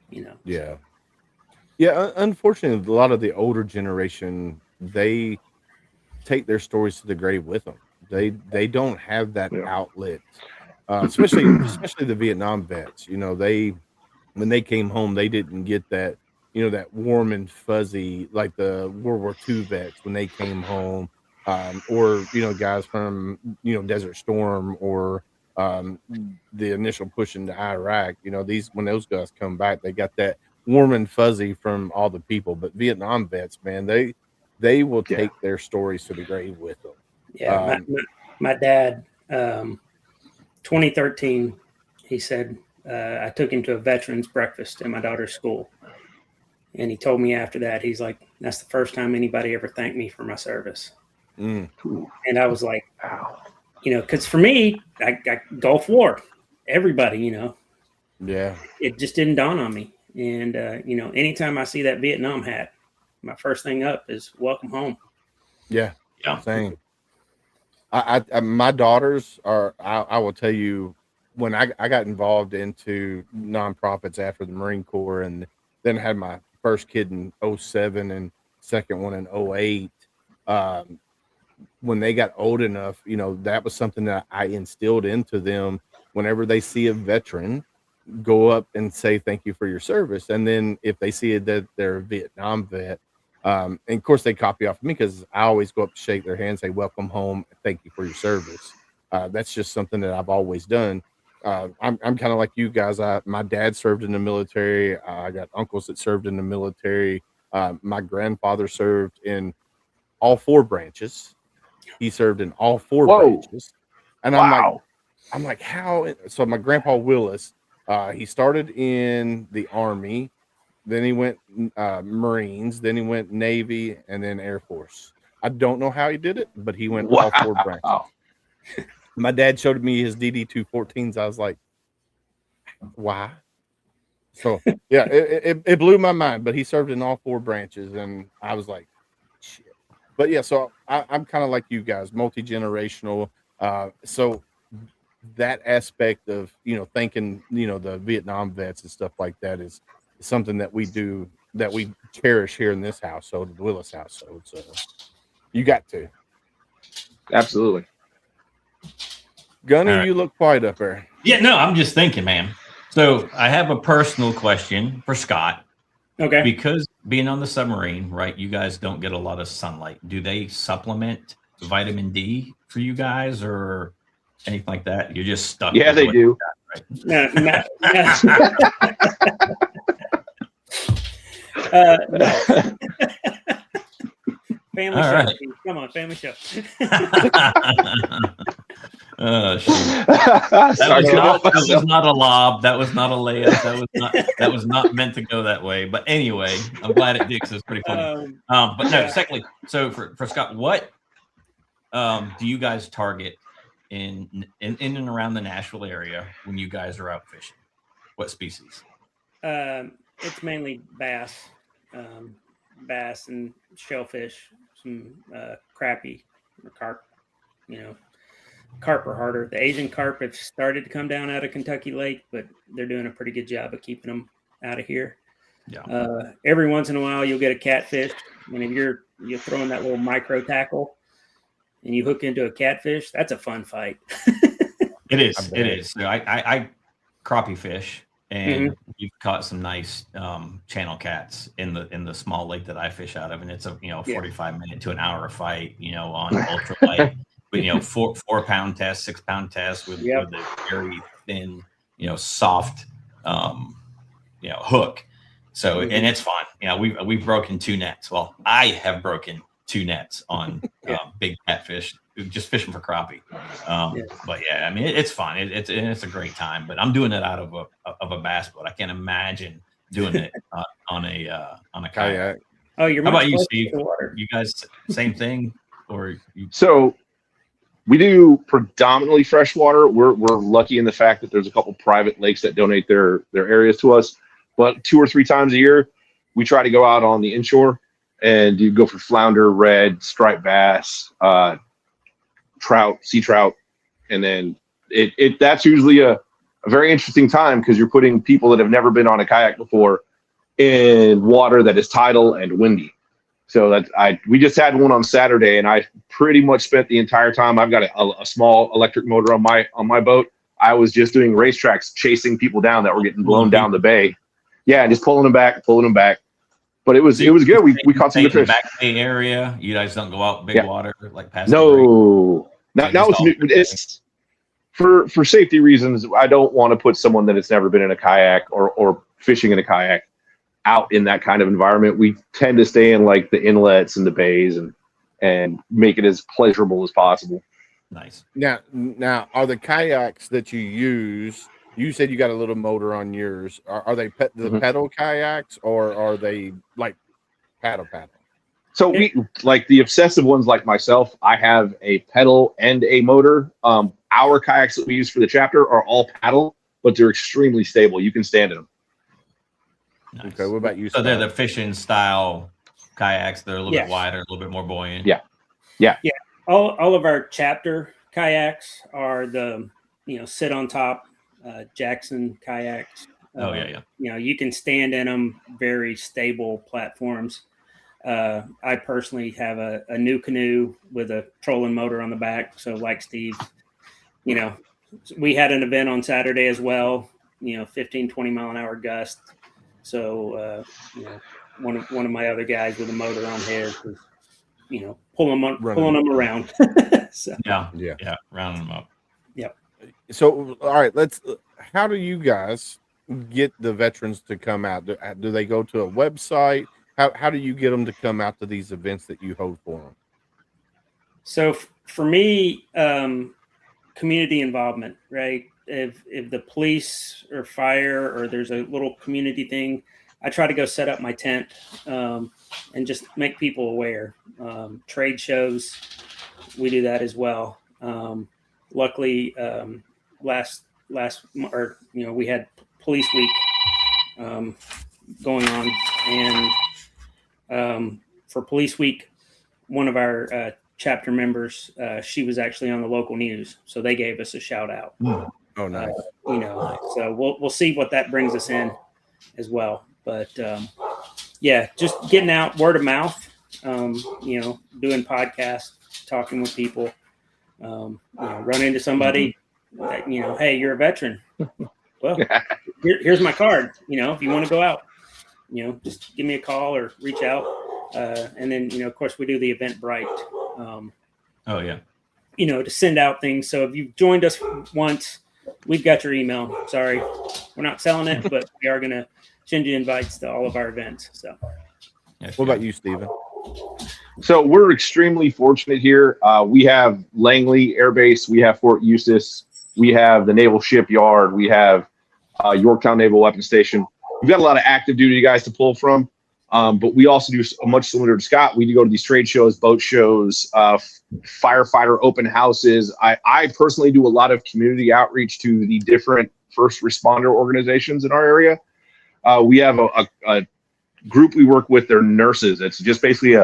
you know. Yeah. Yeah, unfortunately, a lot of the older generation, they take their stories to the grave with them. They don't have that outlet, especially the Vietnam vets. You know, when they came home, they didn't get that, you know, that warm and fuzzy like the World War II vets when they came home, or, you know, guys from, you know, Desert Storm or the initial push into Iraq. You know, when those guys come back, they got that warm and fuzzy from all the people. But Vietnam vets, man, they will take their stories to the grave with them. Yeah, my dad, 2013, he said, I took him to a veterans breakfast at my daughter's school. And he told me after that, he's like, that's the first time anybody ever thanked me for my service. And I was like, wow. You know, because for me, I Gulf War, everybody, you know. Yeah. It just didn't dawn on me. And, you know, anytime I see that Vietnam hat, my first thing up is welcome home. Yeah. Same. I my daughters are, I will tell you, when I got involved into nonprofits after the Marine Corps, and then had my first kid in 2007 and second one in 2008, when they got old enough, you know, that was something that I instilled into them. Whenever they see a veteran, go up and say thank you for your service. And then if they see that they're a Vietnam vet, and of course they copy off of me because I always go up to shake their hand, say welcome home, thank you for your service. That's just something that I've always done. I'm kind of like you guys. My dad served in the military. I got uncles that served in the military. My grandfather served in all four branches. He served in all four branches. And I'm like, how? So my grandpa Willis, he started in the Army, then he went Marines, then he went Navy, and then Air Force. I don't know how he did it, but he went all four branches. My dad showed me his DD-214s. I was like, why? So, yeah, it blew my mind, but he served in all four branches, and I was like, shit. But, yeah, so I'm kind of like you guys, multi-generational. So that aspect of, you know, thanking, you know, the Vietnam vets and stuff like that is something that we do, that we cherish here in this household, the Willis household. So you got to. Absolutely. Gunny, you look quiet up there. Yeah, no, I'm just thinking, man. So I have a personal question for Scott. Okay. Because being on the submarine, right, you guys don't get a lot of sunlight. Do they supplement vitamin D for you guys or anything like that? You're just stuck. Yeah, they do. Right? No. Family show. Right. Come on, family show. That was not a lob. That was not a layup. That was not meant to go that way. But anyway, I'm glad it did because it's pretty funny. But no, secondly, so for Scott, what do you guys target in and around the Nashville area when you guys are out fishing? What species? It's mainly bass and shellfish, some crappie or carp. You know, carp are harder. The Asian carp have started to come down out of Kentucky Lake, but they're doing a pretty good job of keeping them out of here. Yeah. Every once in a while, you'll get a catfish, and if you're throwing that little micro tackle and you hook into a catfish, that's a fun fight. It is. It is. So I crappie fish, and we've caught some nice channel cats in the small lake that I fish out of, and it's a 45-minute to an hour fight, on ultralight with 4-pound test, 6-pound test with a very thin, soft hook. So and it's fun. We've broken 2 nets. Well, I have broken 2 nets on big catfish, just fishing for crappie. But yeah, I mean it's fun. It's a great time. But I'm doing it out of a bass boat. I can't imagine doing it on a kayak. Oh, you're. How about you, Steve? You guys same thing, or you? So we do predominantly freshwater. We're lucky in the fact that there's a couple private lakes that donate their areas to us. But 2 or 3 times a year, we try to go out on the inshore and you go for flounder, red, striped bass, trout, sea trout, and then that's usually a very interesting time because you're putting people that have never been on a kayak before in water that is tidal and windy. So we just had one on Saturday, and I pretty much spent the entire time. I've got a small electric motor on my boat. I was just doing racetracks, chasing people down that were getting blown down the bay. Yeah, just pulling them back. But it was good. We caught some good fish. Back Bay area, you guys don't go out big water like past. No, now it's for safety reasons. I don't want to put someone that has never been in a kayak or fishing in a kayak out in that kind of environment. We tend to stay in like the inlets and the bays and make it as pleasurable as possible. Nice. Now, are the kayaks that you use? You said you got a little motor on yours. Are they the pedal kayaks, or are they like paddle? So we like the obsessive ones like myself. I have a pedal and a motor. Our kayaks that we use for the chapter are all paddle, but they're extremely stable. You can stand in them. Nice. Okay, what about you? So they're the fishing style kayaks. They're a little bit wider, a little bit more buoyant. Yeah. All of our chapter kayaks are the sit on top Jackson kayaks. You can stand in them. Very stable platforms. I personally have a new canoe with a trolling motor on the back. So like Steve, we had an event on Saturday as well. 15, 20 mile an hour gust. So one of my other guys with a motor on his was pulling them around. So rounding them up. Yep. So all right, how do you guys get the veterans to come out? Do they go to a website? How do you get them to come out to these events that you hold for them? So for me, community involvement, right? If the police or fire or there's a little community thing, I try to go set up my tent and just make people aware. Trade shows, we do that as well. Luckily, we had Police Week going on, and for Police Week, one of our chapter members, she was actually on the local news, so they gave us a shout out. Oh, nice. So we'll see what that brings us in as well. But just getting out word of mouth, doing podcasts, talking with people, run into somebody that, hey, you're a veteran. Well, here's my card. If you want to go out, just give me a call or reach out. And then, of course, we do the Eventbrite. To send out things. So if you've joined us once, we've got your email. Sorry, we're not selling it, but we are going to send you invites to all of our events. So, what about you, Stephen? So we're extremely fortunate here. We have Langley Air Base, we have Fort Eustis, we have the Naval Shipyard, we have Yorktown Naval Weapons Station. We've got a lot of active duty guys to pull from, but we also do much similar to Scott. We do go to these trade shows, boat shows, firefighter open houses. I personally do a lot of community outreach to the different first responder organizations in our area. We have a group we work with. They're nurses. It's just basically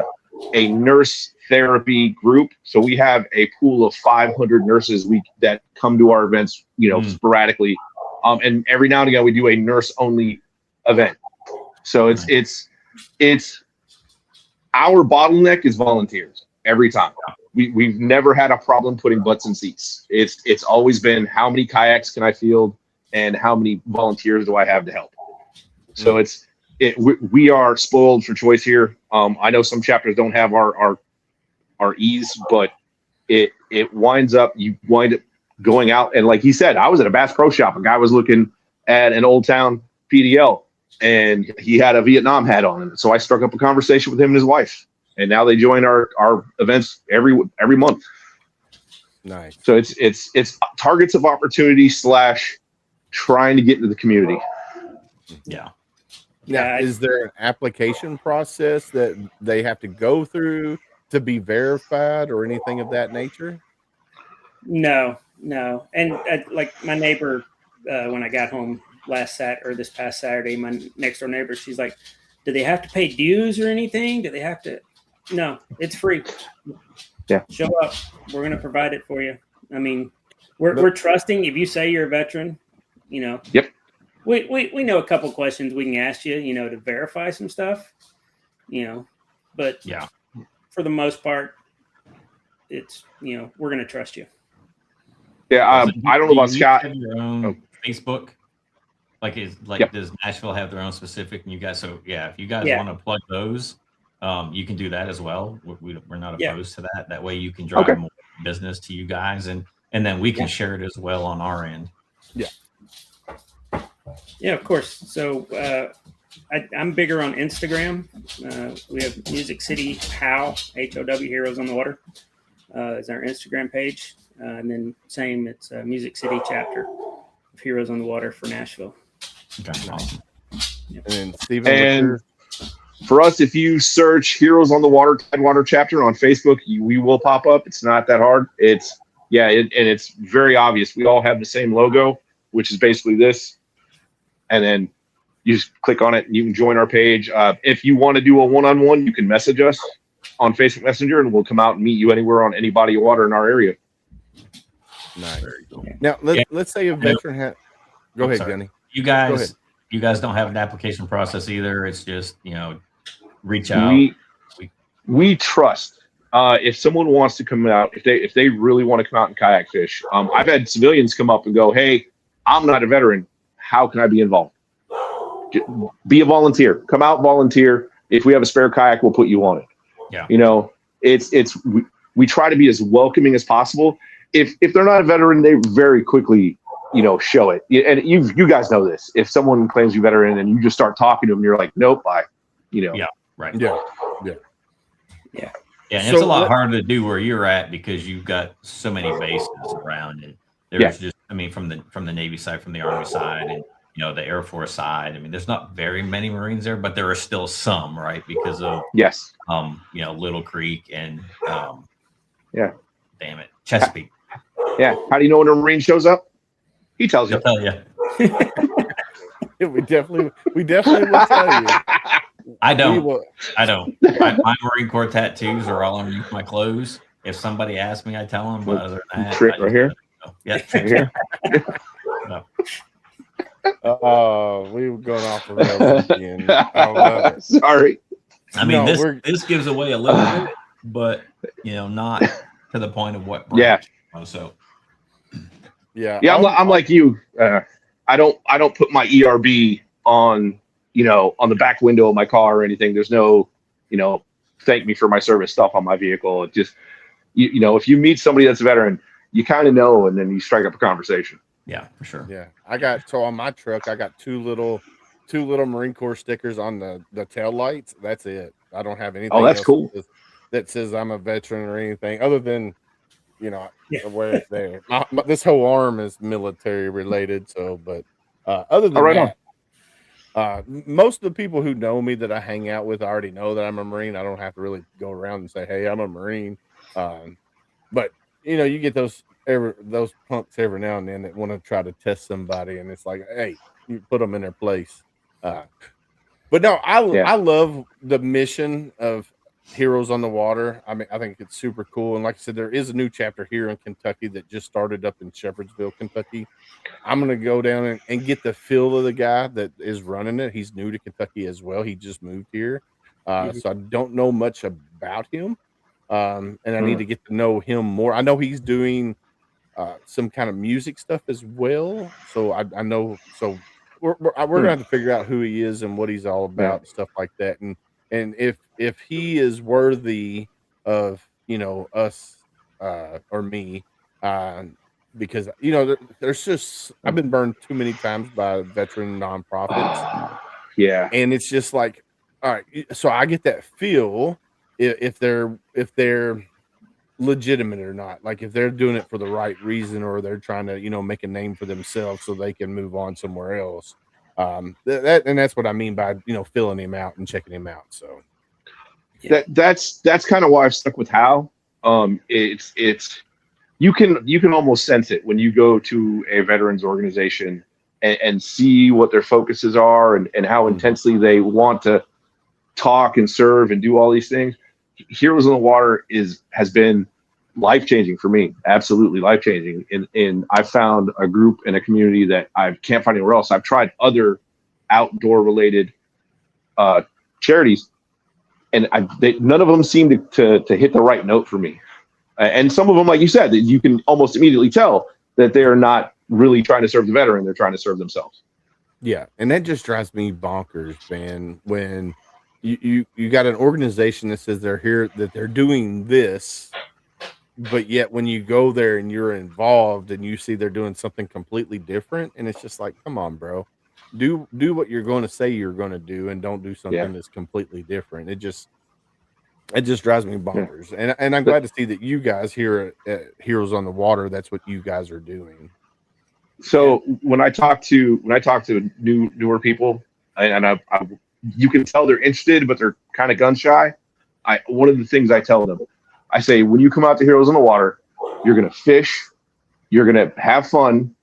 a nurse therapy group. So we have a pool of 500 nurses that come to our events, sporadically. And every now and again we do a nurse only event. So it's our bottleneck is volunteers every time. We've never had a problem putting butts in seats. It's always been, how many kayaks can I field? and how many volunteers do I have to help? So we are spoiled for choice here. I know some chapters don't have our ease, but you wind up going out, and like he said, I was at a Bass Pro Shop. A guy was looking at an Old Town PDL, and he had a Vietnam hat on him. So I struck up a conversation with him and his wife, and now they join our events every month. Nice. So it's targets of opportunity / trying to get into the community. Yeah. Now, is there an application process that they have to go through to be verified or anything of that nature? No. And like my neighbor, when I got home this past Saturday, my next door neighbor, she's like, do they have to pay dues or anything? Do they have to? No, it's free. Yeah. Show up. We're going to provide it for you. I mean, we're trusting. If you say you're a veteran, Yep. We know a couple questions we can ask you, to verify some stuff, but Yeah. For the most part, it's, we're going to trust you. Yeah. I don't know about Scott. Have your own Facebook? Does Nashville have their own specific? And you guys, if you guys want to plug those, you can do that as well. We're not opposed to that. That way you can drive more business to you guys, and then we can share it as well on our end. Yeah. Yeah, of course. So I'm bigger on Instagram. We have Music City HOW, HOW, Heroes on the Water, is our Instagram page. And then it's Music City chapter of Heroes on the Water for Nashville. Okay, awesome. And then Stephen, And for us, if you search Heroes on the Water Tidewater chapter on Facebook, we will pop up. It's not that hard. And it's very obvious. We all have the same logo, which is basically this. And then you just click on it and you can join our page. If you want to do a one-on-one, you can message us on Facebook Messenger, and we'll come out and meet you anywhere on any body of water in our area. Nice. Now, let's say a veteran go ahead, Gunny. You guys don't have an application process either. It's just, reach out. We trust. If someone wants to come out, if they really want to come out and kayak fish, I've had civilians come up and go, "Hey, I'm not a veteran. How can I be involved?" Be a volunteer. Come out, volunteer. If we have a spare kayak, we'll put you on it. Yeah. We try to be as welcoming as possible. If they're not a veteran, they very quickly, show it. And you guys know this. If someone claims you're veteran and you just start talking to them, you're like, "Nope, bye." Yeah. Right. Yeah. Yeah. And it's a lot harder to do where you're at because you've got so many bases around it. There's just, from the Navy side, from the Army side, and the Air Force side. There's not very many Marines there, but there are still some, right? Because of Little Creek and damn it, Chesapeake. Yeah. How do you know when a Marine shows up? He tells you. He'll tell you. we definitely will tell you. I don't. My Marine Corps tattoos are all underneath my clothes. If somebody asks me, I tell them. But other than that, trick right here. Yeah, right here. No. We were going off the rails again. I love it. Sorry. This gives away a little bit, but not to the point of what. So. Yeah. I'm like you. I don't put my ERB on on the back window of my car or anything. There's no thank me for my service stuff on my vehicle. It just if you meet somebody that's a veteran, you kind of know, and then you strike up a conversation. Yeah, for sure. Yeah, on my truck, I got two little Marine Corps stickers on the tail lights. That's it. I don't have anything. Oh, that's cool. That says I'm a veteran or anything other than where it's there. This whole arm is military related. So, but other than that, most of the people who know me that I hang out with already know that I'm a Marine. I don't have to really go around and say, "Hey, I'm a Marine." But you get those punks every now and then that want to try to test somebody, and it's like, hey, you put them in their place. But no, I love the mission of Heroes on the Water. I think it's super cool. And like I said, there is a new chapter here in Kentucky that just started up in Shepherdsville, Kentucky. I'm going to go down and get the feel of the guy that is running it. He's new to Kentucky as well. He just moved here. So I don't know much about him. And I need to get to know him more. I know he's doing some kind of music stuff as well. So I know. So we're gonna have to figure out who he is and what he's all about, and stuff like that. And if he is worthy of, you know, us or me, because you know there's just I've been burned too many times by veteran nonprofits. Yeah. And it's just like, all right, so I get that feel if they're legitimate or not, like if they're doing it for the right reason, or they're trying to, you know, make a name for themselves so they can move on somewhere else. That's what I mean by, you know, filling him out and checking him out. So that's kind of why I've stuck with Hal. It's you can almost sense it when you go to a veterans organization and see what their focuses are and how intensely they want to talk and serve and do all these things. Heroes on the Water has been life-changing for me. Absolutely life-changing. And I found a group and a community that I can't find anywhere else. I've tried other outdoor related charities, and none of them seem to hit the right note for me. And some of them, like you said, that you can almost immediately tell that they are not really trying to serve the veteran. They're trying to serve themselves. Yeah. And that just drives me bonkers, man, when you got an organization that says they're here, that they're doing this, but yet when you go there and you're involved and you see they're doing something completely different, and it's just like, come on, bro, do what you're going to say you're going to do, and don't do something that's completely different. It just drives me bonkers. And I'm glad to see that you guys here at Heroes on the Water, that's what you guys are doing. So when I talk to newer people, and you can tell they're interested, but they're kind of gun shy. One of the things I tell them, I say, when you come out to Heroes on the Water, you're going to fish, you're going to have fun,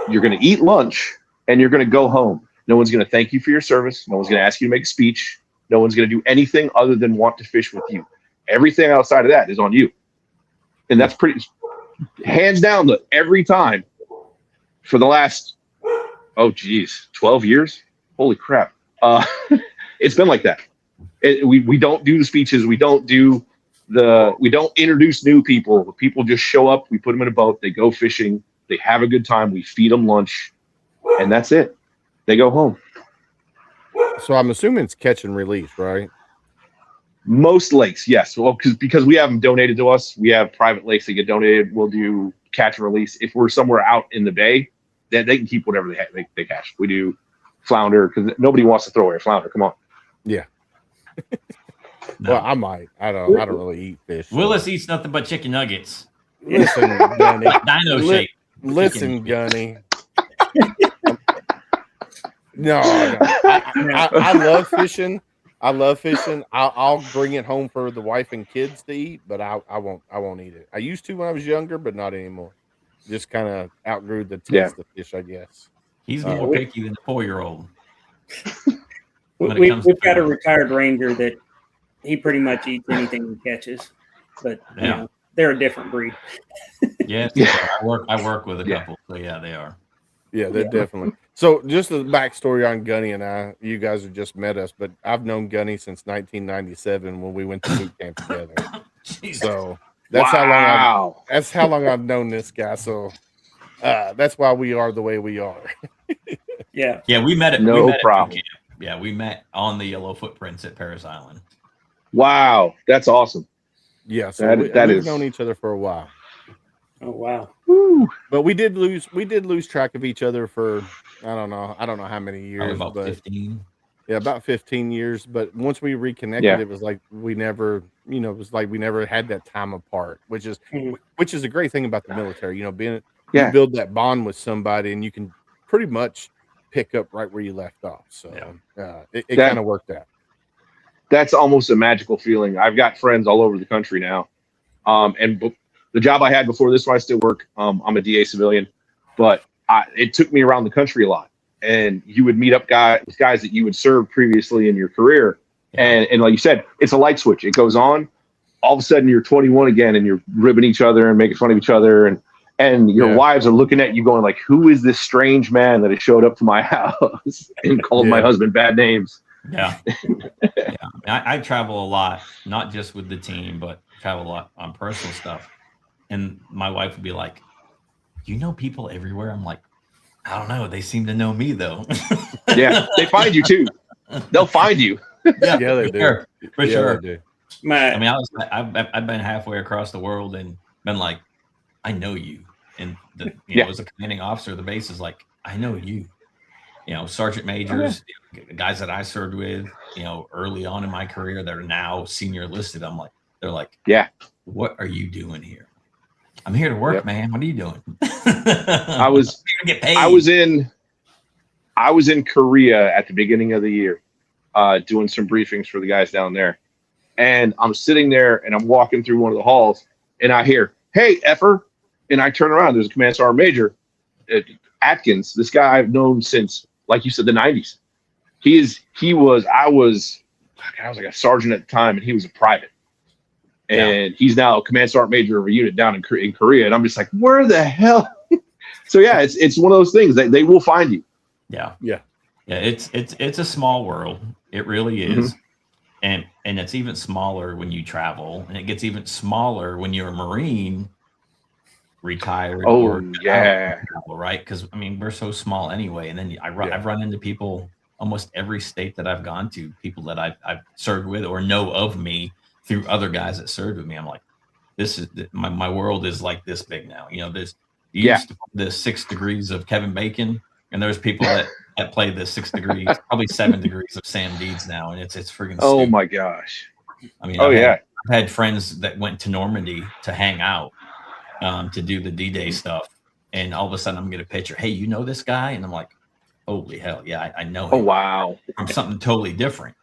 you're going to eat lunch, and you're going to go home. No one's going to thank you for your service. No one's going to ask you to make a speech. No one's going to do anything other than want to fish with you. Everything outside of that is on you. And that's pretty hands down every time for the last, 12 years. Holy crap. It's been like that. We don't do the speeches. We don't introduce new people. People just show up. We put them in a boat. They go fishing. They have a good time. We feed them lunch, and that's it. They go home. So I'm assuming it's catch and release, right? Most lakes, yes. Well, because we have them donated to us. We have private lakes that get donated. We'll do catch and release. If we're somewhere out in the bay, then they can keep whatever they catch. We do flounder, because nobody wants to throw away a flounder. Come on. Yeah. No. Well, I might. I don't really eat fish. So. Willis eats nothing but chicken nuggets. Listen, Gunny. Dino shape. Listen, Gunny. No. I love fishing. I'll bring it home for the wife and kids to eat, but I won't eat it. I used to when I was younger, but not anymore. Just kind of outgrew the taste of fish, I guess. He's more picky than a 4-year-old. We've got a retired ranger that he pretty much eats anything he catches, but you know, they're a different breed. Yeah. I work with a couple, so yeah, they are. Yeah, they're definitely. So just the backstory on Gunny and I, you guys have just met us, but I've known Gunny since 1997 when we went to boot camp together. So that's how long I've known this guy. So that's why we are the way we are. Yeah. We met at no problem. At boot camp. Yeah, we met on the Yellow Footprints at Paris Island. Wow, that's awesome. Yeah, so we've known each other for a while. Oh wow. Woo. But we did lose track of each other for I don't know how many years. About 15. Yeah, about 15 years. But once we reconnected, it was like we never had that time apart, which is a great thing about the military. You know, you build that bond with somebody, and you can pretty much pick up right where you left off. So it kind of worked out. That's almost a magical feeling. I've got friends all over the country now, and the job I had before this one, I still work. I'm a DA civilian, but it took me around the country a lot. And you would meet up guys that you would serve previously in your career. And like you said, it's a light switch. It goes on. All of a sudden, you're 21 again, and you're ribbing each other and making fun of each other. And your wives are looking at you going like, who is this strange man that has showed up to my house and called my husband bad names? Yeah. I travel a lot, not just with the team, but travel a lot on personal stuff. And my wife would be like, you know people everywhere? I'm like, I don't know. They seem to know me though. Yeah, they find you too. They'll find you. Yeah, they do. Sure, for Yeah, sure. they do. I mean, I've been halfway across the world and been like, I know you. And as a commanding officer, the base is like, I know you. Sergeant majors, guys that I served with, early on in my career that are now senior listed. They're like, yeah, what are you doing here? I'm here to work, man. What are you doing? I was get paid. I was in Korea at the beginning of the year, doing some briefings for the guys down there. And I'm sitting there and I'm walking through one of the halls and I hear, "Hey, effer." And I turn around, there's a command sergeant major, Atkins, this guy I've known since, like you said, the 90s. I was like a sergeant at the time and he was a private. And he's now a command sergeant major of a unit down in Korea. And I'm just like, where the hell? So yeah, it's one of those things that they will find you. Yeah. Yeah. Yeah. It's a small world. It really is. And it's even smaller when you travel, and it gets even smaller when you're a Marine retired. Travel, right? Because I mean, we're so small anyway. And then I've run into people almost every state that I've gone to, people that I've served with or know of me through other guys that served with me. I'm like, this is my world is like this big now. There's used to the 6 degrees of Kevin Bacon, and there's people that play the 6 degrees, probably 7 degrees of Sam Deeds now, and it's freaking. Oh stupid. my gosh! I mean, I've had friends that went to Normandy to hang out, to do the D-Day stuff, and all of a sudden I'm getting a picture. Hey, you know this guy? And I'm like, holy hell, yeah, I know him. Oh wow! From something totally different.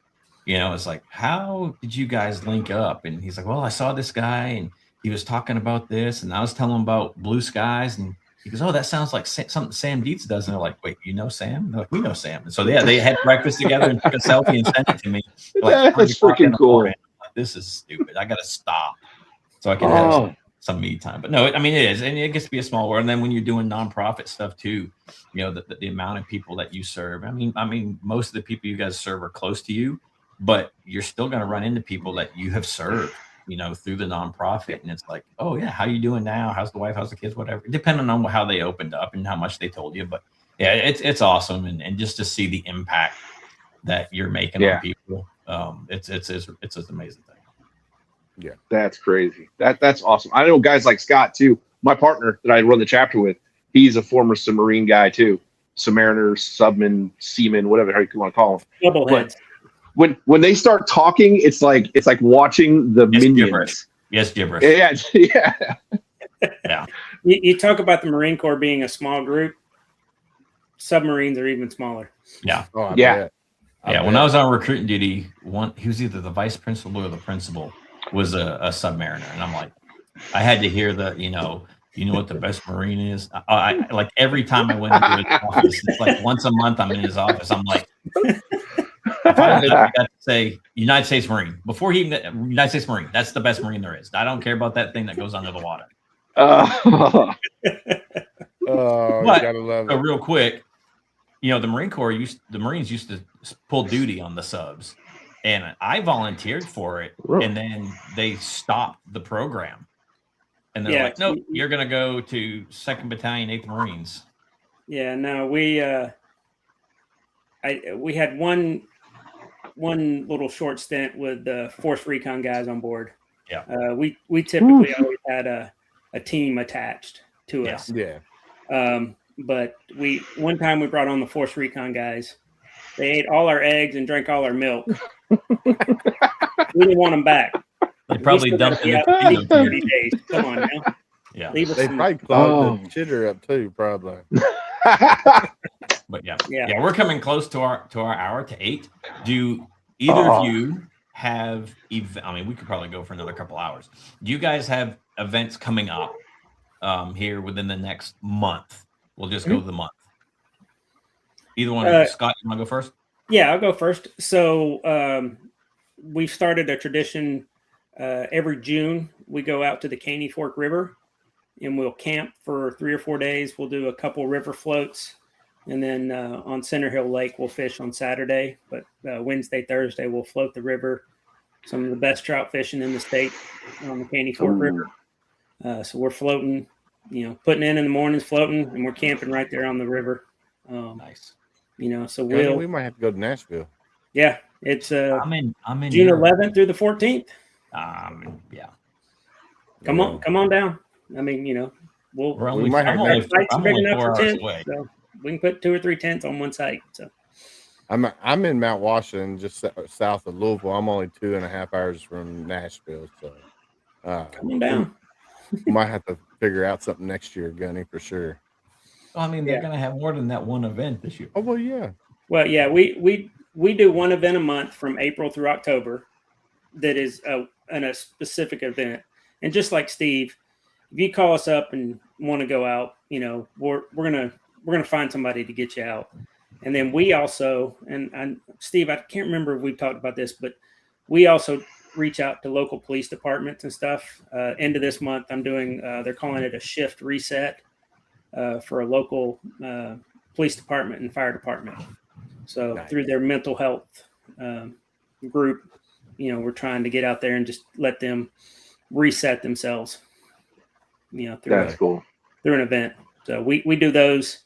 It's like, how did you guys link up? And he's like, well, I saw this guy, and he was talking about this, and I was telling him about blue skies, and he goes, oh, that sounds like something Sam Dietz does. And they're like, wait, you know Sam? And they're like, we know Sam. And so they had breakfast together and took a selfie and sent it to me. Like, that's freaking cool. Like, this is stupid. I got to stop so I can have some me time. But no, I mean, it is. And it gets to be a small world. And then when you're doing nonprofit stuff too, the amount of people that you serve. I mean, most of the people you guys serve are close to you, but you're still going to run into people that you have served, through the nonprofit. And it's like, oh yeah, how you doing now? How's the wife? How's the kids? Whatever, depending on how they opened up and how much they told you. But yeah, it's awesome. And just to see the impact that you're making on people, it's an amazing thing. Yeah, that's crazy. That's awesome. I know guys like Scott too. My partner that I run the chapter with, he's a former submarine guy too. Submariner, subman, seaman, whatever you want to call him. Doubleheads. When they start talking, it's like watching the minions. Gibberish. Yes, gibberish. Yeah. Yeah. You talk about the Marine Corps being a small group. Submarines are even smaller. Yeah. Oh, yeah. When I was on recruiting duty, he was either the vice principal or the principal was a submariner, and I'm like, I had to hear you know what the best Marine is. I like every time I went into his office, it's like once a month I'm in his office. I'm like, I got to say United States Marine before he even United States Marine. That's the best Marine there is. I don't care about that thing that goes under the water. Oh, gotta love it. Real quick, the Marine Corps the Marines used to pull duty on the subs, and I volunteered for it, and then they stopped the program, and they're like, "No, you're gonna go to 2nd Battalion, 8th Marines." Yeah, no, we had one little short stint with the Force Recon guys on board. Yeah, we typically always had a team attached to us. Yeah. But one time we brought on the Force Recon guys. They ate all our eggs and drank all our milk. We didn't want them back. They probably dumped it in 30 days. Come on now. Yeah. They probably clogged the shitter up too, probably. But yeah, we're coming close to our hour to 8. Do either of you have we could probably go for another couple hours. Do you guys have events coming up here within the next month? We'll just go to the month. Either one. Scott, you want to go first? Yeah, I'll go first. So we've started a tradition. Every June, we go out to the Caney Fork River, and we'll camp for 3 or 4 days. We'll do a couple river floats, and then on Center Hill Lake, we'll fish on Saturday. But Wednesday, Thursday, we'll float the river. Some of the best trout fishing in the state on the Caney Fork River. So we're floating putting in the mornings, floating, and we're camping right there on the river. Nice. So we might have to go to Nashville. Yeah, it's I'm in June Europe. 11th through the 14th. Yeah. Come on down. I mean, We might have our site's big enough 4 for hours tents, away. so we can put 2 or 3 tents on one site. So I'm in Mount Washington, just south of Louisville. I'm only 2.5 hours from Nashville, so come on down. we might have to figure out something next year, Gunny, for sure. I mean, they're going to have more than that one event this year. Oh well, yeah. Well, yeah, we do one event a month from April through October. That is a specific event, and just like Steve, if you call us up and want to go out, we're gonna find somebody to get you out. And then we also, and Steve, I can't remember if we've talked about this, but we also reach out to local police departments and stuff. End of this month, I'm doing, they're calling it a shift reset for a local police department and fire department. So Nice. Through their mental health group, we're trying to get out there and just let them reset themselves, That's cool. through an event. So we do those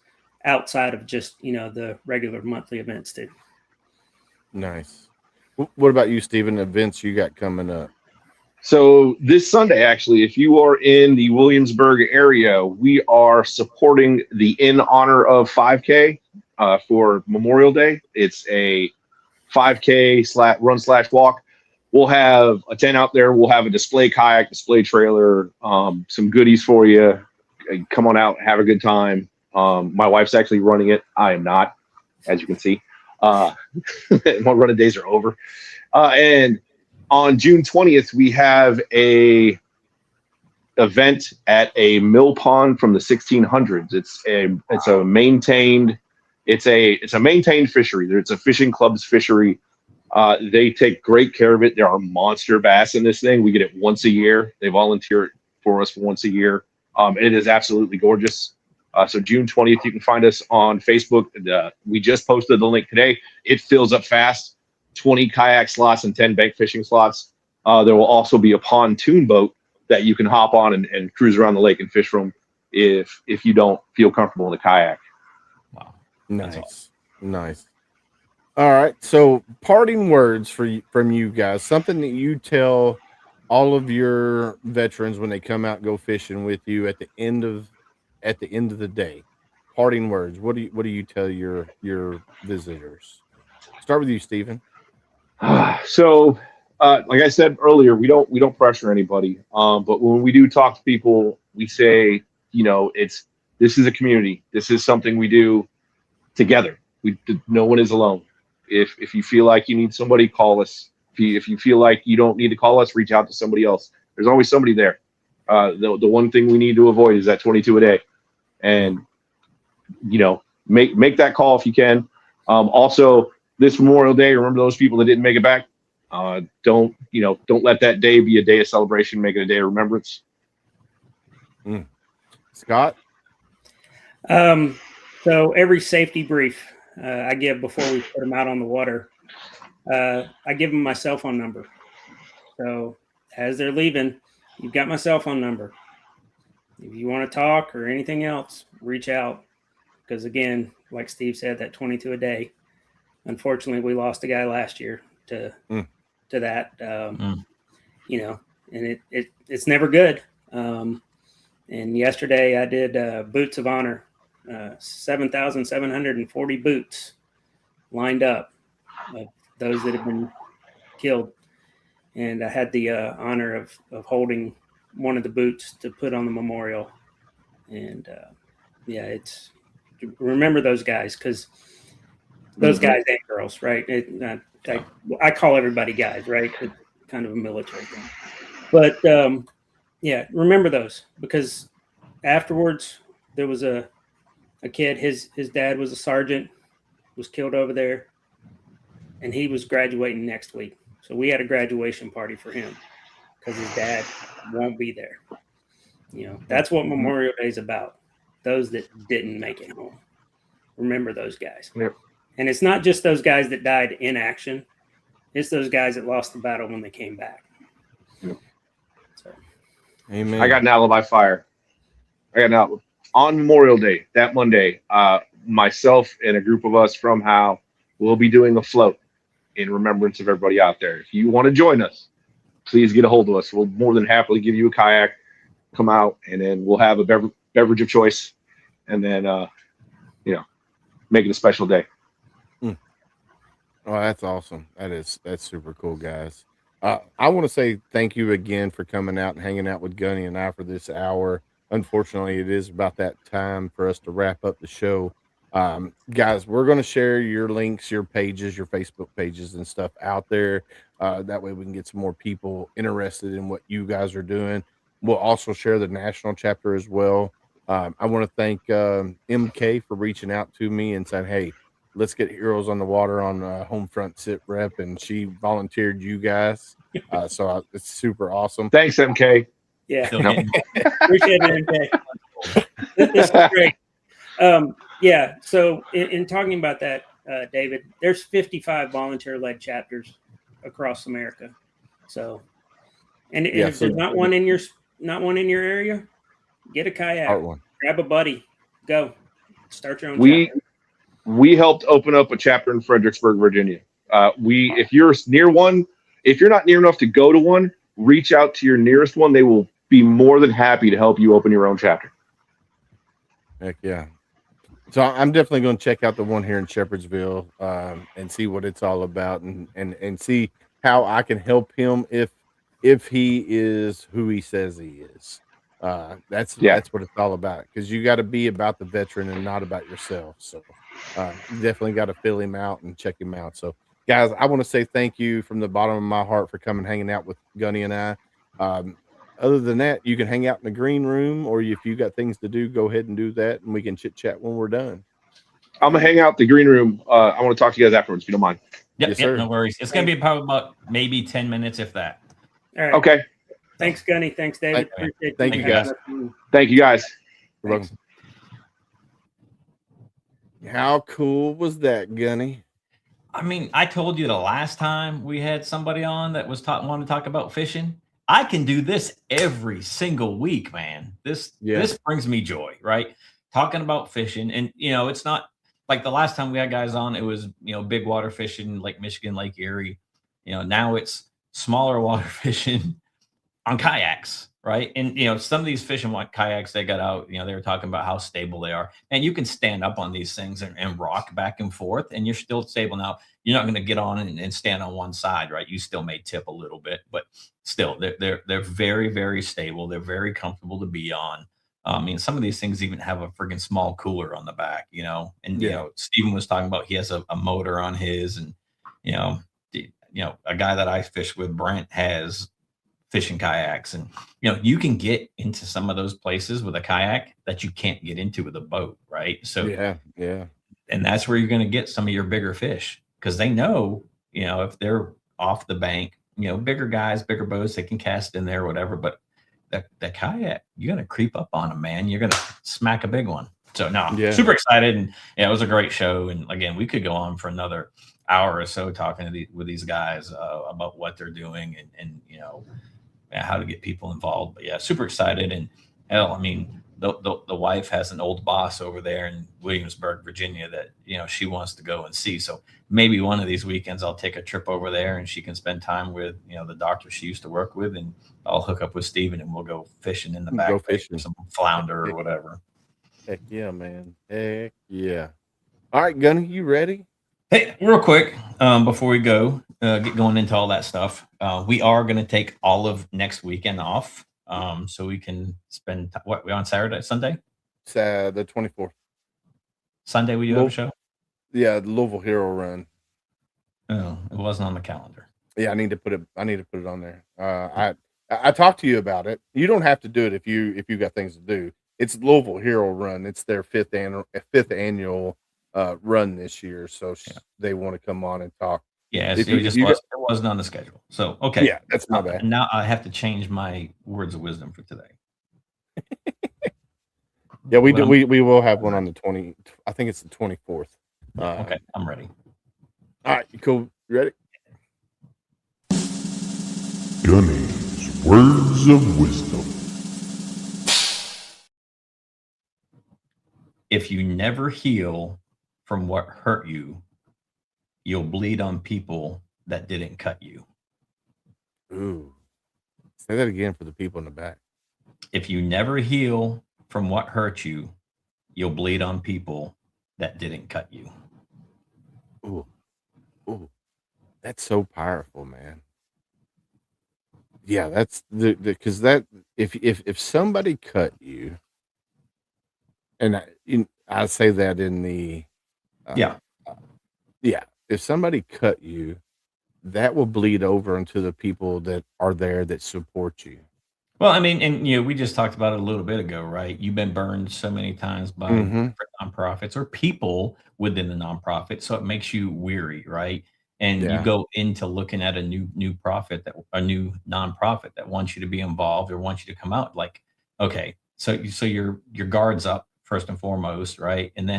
outside of just, the regular monthly events too. Nice. What about you, Stephen? Events you got coming up? So this Sunday, actually, if you are in the Williamsburg area, we are supporting the In Honor of 5K for Memorial Day. It's a 5K run/walk. We'll have a tent out there. We'll have a display kayak, display trailer, some goodies for you. Come on out, have a good time. My wife's actually running it. I am not, as you can see. My running days are over. And on June 20th, we have a event at a mill pond from the 1600s. It's a maintained fishery. It's a fishing club's fishery. They take great care of it. There are monster bass in this thing. We get it once a year. They volunteer it for us for once a year. It is absolutely gorgeous. So June 20th, you can find us on Facebook. We just posted the link today. It fills up fast. 20 kayak slots and 10 bank fishing slots. There will also be a pontoon boat that you can hop on and cruise around the lake and fish from if you don't feel comfortable in the kayak. Wow. Nice. Awesome. Nice. All right. So parting words from you guys, something that you tell all of your veterans when they come out and go fishing with you at the end of the day. Parting words. What do you tell your visitors? Start with you, Stephen. So, like I said earlier, we don't pressure anybody. But when we do talk to people, we say, this is a community. This is something we do together. No one is alone. If you feel like you need somebody, call us. If you feel like you don't need to call us, reach out to somebody else. There's always somebody there. The one thing we need to avoid is that 22 a day, and make that call if you can. Also, this Memorial Day, remember those people that didn't make it back. Don't let that day be a day of celebration. Make it a day of remembrance. Scott. So every safety brief I give before we put them out on the water, I give them my cell phone number. So as they're leaving, you've got my cell phone number. If you want to talk or anything else, reach out. Because again, like Steve said, that 22 a day. Unfortunately, we lost a guy last year to that. And it's never good. And yesterday I did Boots of Honor, 7,740 boots lined up of those that have been killed. And I had the honor of holding one of the boots to put on the memorial. And it's remember those guys, because those guys and girls, right? I call everybody guys, right? It's kind of a military thing. But remember those, because afterwards there was a kid, his dad was a sergeant, was killed over there, and he was graduating next week. So we had a graduation party for him because his dad won't be there. That's what Memorial Day is about. Those that didn't make it home. Remember those guys. Yep. And it's not just those guys that died in action. It's those guys that lost the battle when they came back. Yep. So, Amen. I got an alibi fire. I got now on Memorial Day, that Monday, myself and a group of us from How will be doing a float in remembrance of everybody out there. If you want to join us, please get a hold of us. We'll more than happily give you a kayak, come out, and then we'll have a beverage of choice, and then make it a special day. Oh, that's awesome. That's super cool, guys. I want to say thank you again for coming out and hanging out with Gunny and I for this hour. Unfortunately, it is about that time for us to wrap up the show. Guys, we're going to share your links, your pages, your Facebook pages and stuff out there. That way we can get some more people interested in what you guys are doing. We'll also share the national chapter as well. I want to thank MK for reaching out to me and saying, hey, let's get Heroes on the Water on HomeFront SitRep, and she volunteered you guys. It's super awesome. Thanks, MK. Yeah. Appreciate it, MK. This is great. Yeah. So in talking about that, David, there's 55 volunteer-led chapters across America. So, and if there's not one in your area, get a kayak, grab a buddy, go start your own chapter. We helped open up a chapter in Fredericksburg, Virginia. If you're near one, if you're not near enough to go to one, reach out to your nearest one. They will be more than happy to help you open your own chapter. Heck yeah. So I'm definitely going to check out the one here in Shepherdsville and see what it's all about and see how I can help him if he is who he says he is. That's what it's all about, because you got to be about the veteran and not about yourself. So you definitely got to fill him out and check him out. So guys, I want to say thank you from the bottom of my heart for coming hanging out with Gunny and I. Other than that, you can hang out in the green room, or if you got things to do, go ahead and do that, and we can chit chat when we're done. I'm gonna hang out in the green room. I want to talk to you guys afterwards, if you don't mind. Yes, sir. No worries. It's gonna be probably about maybe 10 minutes, if that. All right. Okay. Thanks, Gunny. Thanks, David. Thank you, guys. Thank you, guys. You're welcome. How cool was that, Gunny? I mean, I told you the last time we had somebody on that was wanting to talk about fishing. I can do this every single week, man. This brings me joy, right? Talking about fishing, and it's not like the last time we had guys on. It was big water fishing, Lake Michigan, Lake Erie. Now it's smaller water fishing on kayaks, right? And some of these fishing kayaks they got out, they were talking about how stable they are, and you can stand up on these things and rock back and forth, and you're still stable. Now you're not going to get on and stand on one side, right? You still may tip a little bit, but still they're very, very stable. They're very comfortable to be on. I mean, some of these things even have a friggin' small cooler on the back, and Stephen was talking about he has a motor on his, and a guy that I fish with, Brent, has fishing kayaks, and you can get into some of those places with a kayak that you can't get into with a boat, right? So yeah, and that's where you're going to get some of your bigger fish, because they know if they're off the bank, bigger guys, bigger boats, they can cast in there or whatever, but the kayak, you're going to creep up on them, man. You're going to smack a big one. So super excited, and it was a great show. And again, we could go on for another hour or so talking with these guys about what they're doing and how to get people involved. But yeah, super excited. And hell, I mean, the wife has an old boss over there in Williamsburg, Virginia, that she wants to go and see. So maybe one of these weekends I'll take a trip over there, and she can spend time with the doctor she used to work with, and I'll hook up with Steven and we'll go fishing in the back, for some flounder or whatever. Heck yeah, man. Heck yeah. All right, Gunny, you ready? Hey, real quick, before we go, get going into all that stuff, we are going to take all of next weekend off, so we can spend we on Sunday? The 24th. Sunday we do have a show? Yeah, the Louisville Hero Run. Oh, it wasn't on the calendar. Yeah, I need to put it on there. I talked to you about it. You don't have to do it if you got things to do. It's Louisville Hero Run. It's their fifth annual run this year, so they want to come on and talk. Yeah, it wasn't on the schedule. So okay, yeah, that's my bad. Now I have to change my words of wisdom for today. Yeah, we do. We will have one on the 20. I think it's the 24th. Okay, I'm ready. All right, cool. You ready? Gunny's Words of Wisdom. If you never heal from what hurt you, you'll bleed on people that didn't cut you. Ooh. Say that again for the people in the back. If you never heal from what hurt you, you'll bleed on people that didn't cut you. Ooh. Ooh. That's so powerful, man. Yeah, that's because that if somebody cut you, and I say that in the Yeah. Yeah, if somebody cut you, that will bleed over into the people that are there that support you. Well, I mean, and we just talked about it a little bit ago, right? You've been burned so many times by Mhm. different nonprofits or people within the nonprofit, so it makes you weary, right? And you Yeah. go into looking at a new profit a new nonprofit that wants you to be involved or wants you to come out. Like, okay, so your guard's up first and foremost, right? And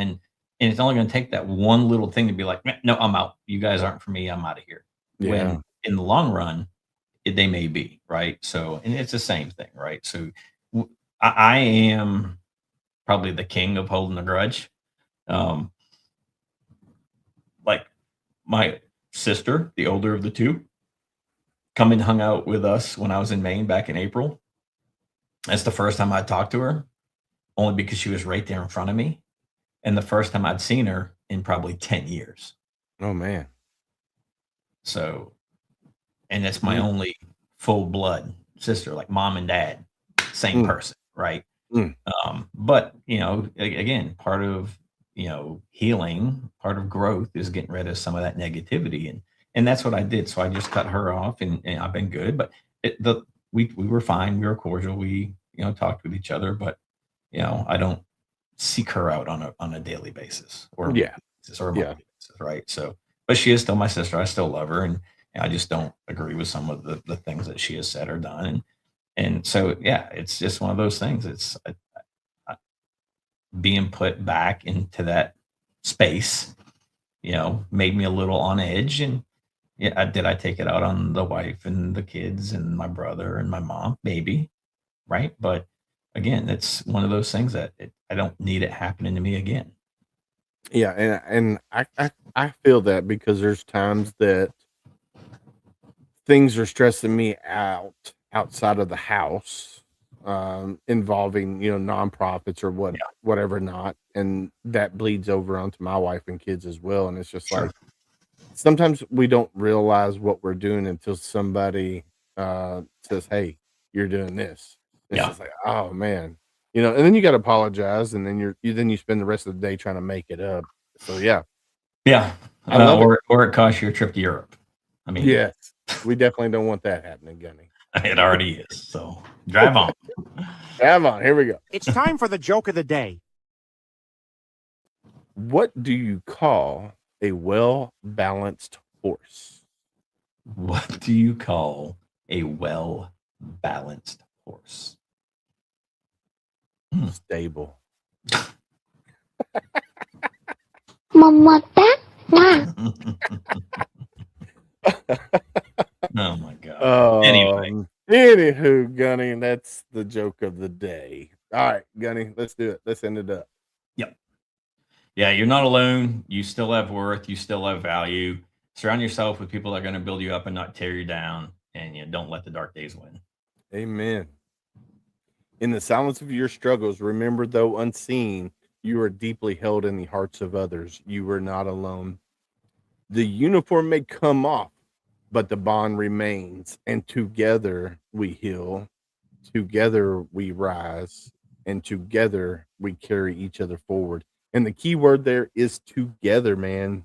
it's only going to take that one little thing to be like, no, I'm out. You guys aren't for me. I'm out of here. Yeah. When in the long run, they may be, right? So, and it's the same thing, right? So, I am probably the king of holding a grudge. Um, like my sister, the older of the two, come and hung out with us when I was in Maine back in April. That's the first time I talked to her, only because she was right there in front of me, and the first time I'd seen her in probably 10 years. Oh, man. So, and it's my Mm. only full blood sister, like mom and dad, same Mm. person, right? Mm. But again, part of healing, part of growth is getting rid of some of that negativity, and that's what I did. So I just cut her off, and I've been good. But we were fine. We were cordial. We talked with each other, but I don't seek her out on a daily basis or a Yeah. weekly basis or a Yeah. monthly basis, right? So, but she is still my sister. I still love her, and I just don't agree with some of the things that she has said or done, and so yeah, it's just one of those things. It's being put back into that space, made me a little on edge. And yeah, did I take it out on the wife and the kids and my brother and my mom? Maybe, right? But again, it's one of those things that I don't need it happening to me again. Yeah, and I feel that because there's times that things are stressing me out outside of the house, involving nonprofits or whatever not, and that bleeds over onto my wife and kids as well. And it's just Sure. like sometimes we don't realize what we're doing until somebody says, "Hey, you're doing this." It's Yeah. just like, oh man, and then you got to apologize, and then you spend the rest of the day trying to make it up. So yeah, Yeah. I love it. Or it costs you a trip to Europe. I mean, Yes, we definitely don't want that happening, Gunny. it already is. So drive on. Come on, here we go. It's time for the joke of the day. What do you call a well-balanced horse? What do you call a well-balanced horse? Stable. Mama, that Oh my god. Anyway. Anywho, Gunny, that's the joke of the day. All right, Gunny, let's do it. Let's end it up. Yep. Yeah, you're not alone. You still have worth. You still have value. Surround yourself with people that are going to build you up and not tear you down. And don't let the dark days win. Amen. In the silence of your struggles, remember, though unseen, you are deeply held in the hearts of others. You are not alone. The uniform may come off, but the bond remains. And together we heal. Together we rise. And together we carry each other forward. And the key word there is together, man.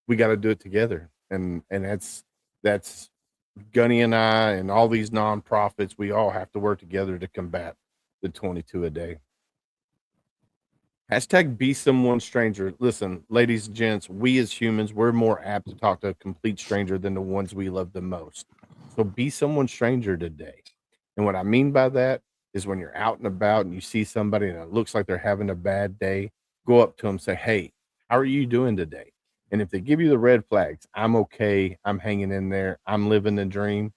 We got to do it together. And that's Gunny and I and all these nonprofits. We all have to work together to combat the 22 a day. Hashtag be someone stranger. Listen, ladies and gents, we as humans, we're more apt to talk to a complete stranger than the ones we love the most. So be someone stranger today. And what I mean by that is when you're out and about and you see somebody and it looks like they're having a bad day, go up to them and say, "Hey, how are you doing today?" And if they give you the red flags, "I'm okay, I'm hanging in there, I'm living the dream,"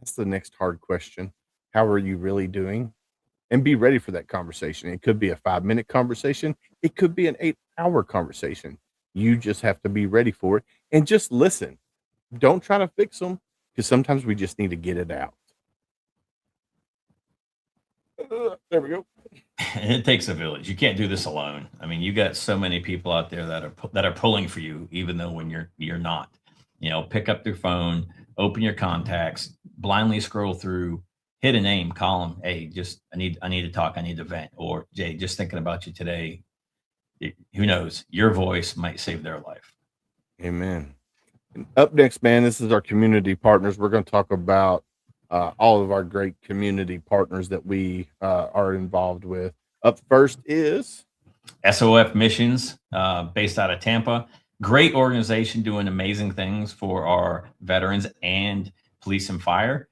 that's the next hard question. How are you really doing? and be ready for that conversation. It could be a 5-minute conversation. It could be an 8-hour conversation. You just have to be ready for it and just listen. Don't try to fix them, because sometimes we just need to get it out. There we go. It takes a village. You can't do this alone. I mean, you got so many people out there that are pulling for you, even though when you're not. Pick up your phone, open your contacts, blindly scroll through, hit a name, call them. Hey, I need to talk. I need to vent. Or Jay, just thinking about you today. Who knows? Your voice might save their life. Amen. And up next, man, this is our community partners. We're going to talk about all of our great community partners that we are involved with. Up first is SOF Missions, based out of Tampa. Great organization doing amazing things for our veterans and police and fire.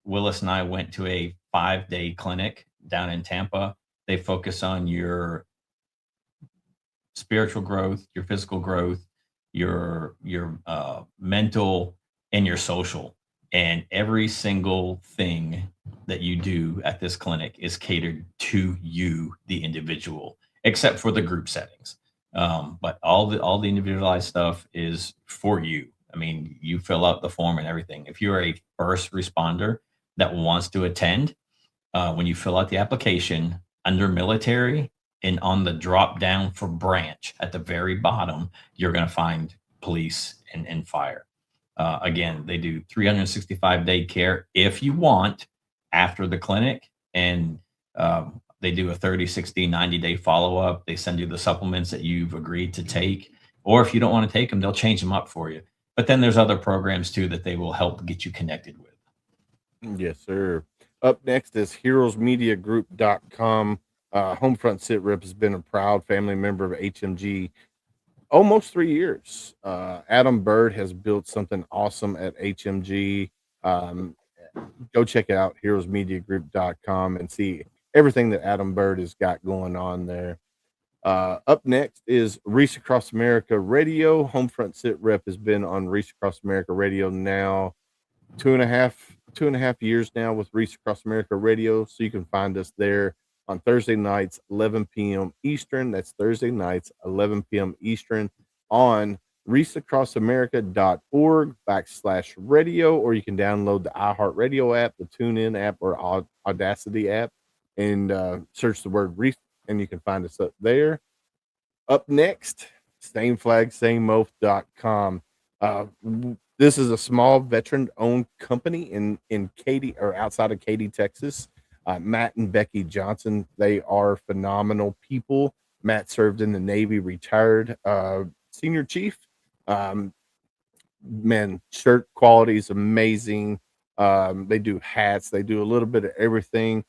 Willis and I went to a 5-day clinic down in Tampa. They focus on your spiritual growth, your physical growth, your mental, and your social. And every single thing that you do at this clinic is catered to you, the individual, except for the group settings. But all the individualized stuff is for you. I mean, you fill out the form and everything. If you're a first responder that wants to attend, when you fill out the application under military and on the drop down for branch at the very bottom, you're going to find police and fire. Again, they do 365-day care if you want after the clinic, and they do a 30, 60, 90-day follow-up. They send you the supplements that you've agreed to take, or if you don't want to take them, they'll change them up for you. But then there's other programs too that they will help get you connected with. Yes, sir. Up next is heroesmediagroup.com. HomeFront SitRep has been a proud family member of HMG almost 3 years. Adam Bird has built something awesome at HMG. Go check it out, heroesmediagroup.com, and see everything that Adam Bird has got going on there. Up next is Reach Across America Radio. HomeFront SitRep has been on Reach Across America Radio now two and a half years now with Reach Across America Radio. So you can find us there on Thursday nights, 11 p.m. Eastern. That's Thursday nights, 11 p.m. Eastern on reachacrossAmerica.org/radio, or you can download the iHeartRadio app, the TuneIn app, or Audacity app, and search the word Reach, and you can find us up there. Up next, sameflagsameoath.com. This is a small veteran-owned company in Katy, or outside of Katy, Texas. Matt and Becky Johnson, they are phenomenal people. Matt served in the Navy, retired senior chief. Man, shirt quality is amazing. They do hats. They do a little bit of everything.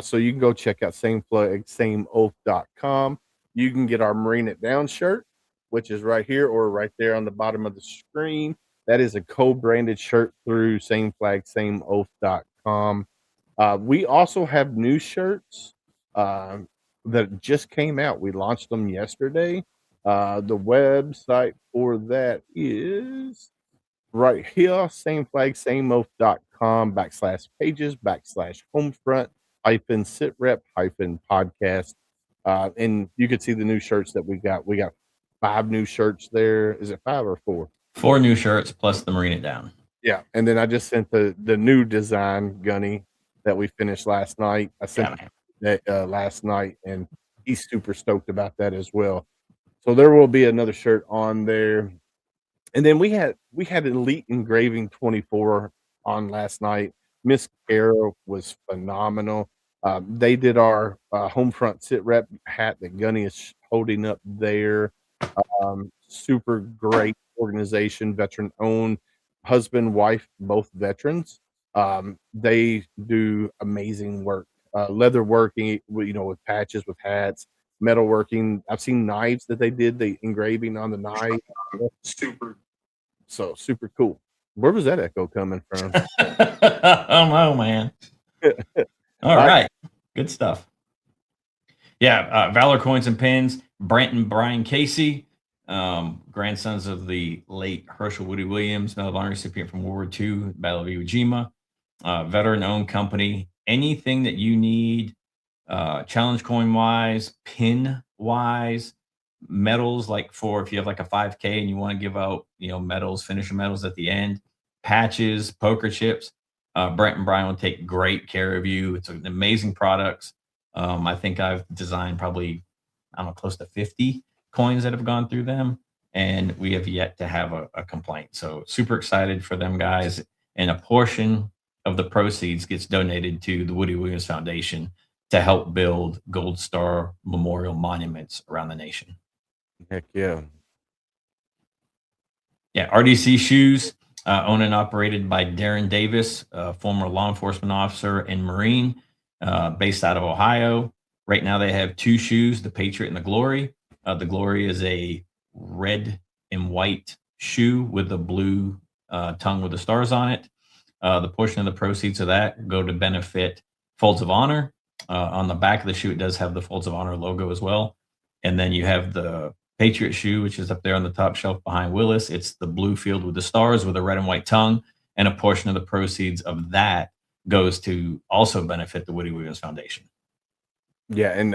So you can go check out sameflagsameoath.com. You can get our Marine It Down shirt, which is right here or right there on the bottom of the screen. That is a co-branded shirt through sameflagsameoath.com. We also have new shirts that just came out. We launched them yesterday. The website for that is right here, sameflagsameoath.com/pages/homefront-sitrep-podcast. And you can see the new shirts that we got. We got 5 new shirts there. Is it 5 or 4? 4 new shirts plus the Marine It Down. Yeah. And then I just sent the new design, Gunny, that we finished last night. I sent that last night, and he's super stoked about that as well. So there will be another shirt on there. And then we had Elite Engraving 24 on last night. Miss Kara was phenomenal. They did our HomeFront SitRep hat that Gunny is holding up there. Super great organization, veteran owned, husband, wife, both veterans. They do amazing work, leather working, with patches, with hats, metal working. I've seen knives that they did, the engraving on the knife. Super cool. Where was that echo coming from? Oh no, man. All right. Good stuff. Yeah. Valor Coins and Pins, Brent and Brian Casey, grandsons of the late Herschel Woody Williams, Medal of Honor recipient from World War II, Battle of Iwo Jima, veteran-owned company. anything that you need, challenge coin wise, pin wise, medals, like for if you have like a 5K and you want to give out, medals, finisher medals at the end, patches, poker chips. Brent and Brian will take great care of you. It's an amazing products. I think I've designed probably, I don't know, close to 50 coins that have gone through them, and we have yet to have a complaint. So super excited for them guys. And a portion of the proceeds gets donated to the Woody Williams Foundation to help build Gold Star Memorial monuments around the nation. Heck yeah. Yeah, RDC Shoes, owned and operated by Darren Davis, former law enforcement officer and Marine, based out of Ohio. Right now they have 2 shoes, the Patriot and the Glory. The Glory is a red and white shoe with a blue tongue with the stars on it. The portion of the proceeds of that go to benefit Folds of Honor. On the back of the shoe, it does have the Folds of Honor logo as well. And then you have the Patriot shoe, which is up there on the top shelf behind Willis. It's the blue field with the stars with a red and white tongue. And a portion of the proceeds of that goes to also benefit the Woody Williams Foundation. Yeah. And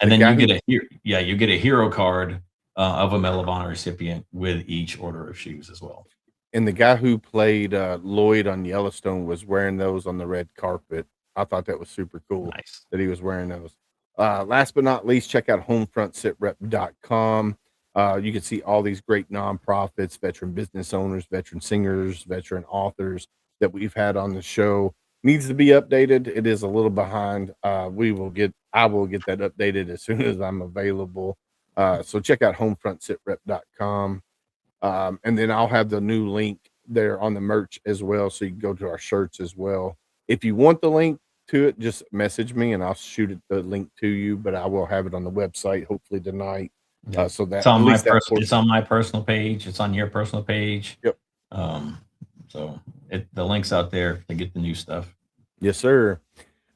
then you get a hero card of a Medal of Honor recipient with each order of shoes as well. And the guy who played Lloyd on Yellowstone was wearing those on the red carpet. I thought that was super cool. Nice that he was wearing those. Last but not least, check out HomeFrontSitRep.com. You can see all these great nonprofits, veteran business owners, veteran singers, veteran authors that we've had on the show. Needs to be updated. It is a little behind. I will get that updated as soon as I'm available. So check out HomeFrontSitRep.com. And then I'll have the new link there on the merch as well. So you can go to our shirts as well. If you want the link to it, just message me and I'll shoot the link to you, but I will have it on the website hopefully tonight. So that it's on my personal page. It's on your personal page. Yep. So the link's out there to get the new stuff. Yes, sir.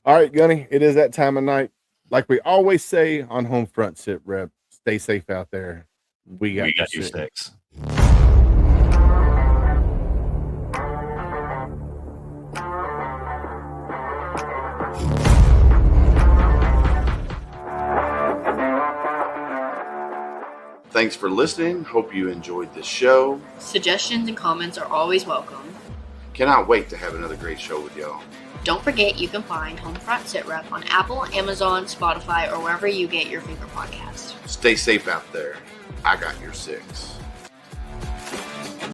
All right, Gunny, it is that time of night. Like we always say on HomeFront SitRep, stay safe out there. We got your six. Thanks for listening. Hope you enjoyed this show. Suggestions and comments are always welcome. Cannot wait to have another great show with y'all. Don't forget you can find HomeFront SitRep on Apple, Amazon, Spotify, or wherever you get your favorite podcasts. Stay safe out there. I got your 6.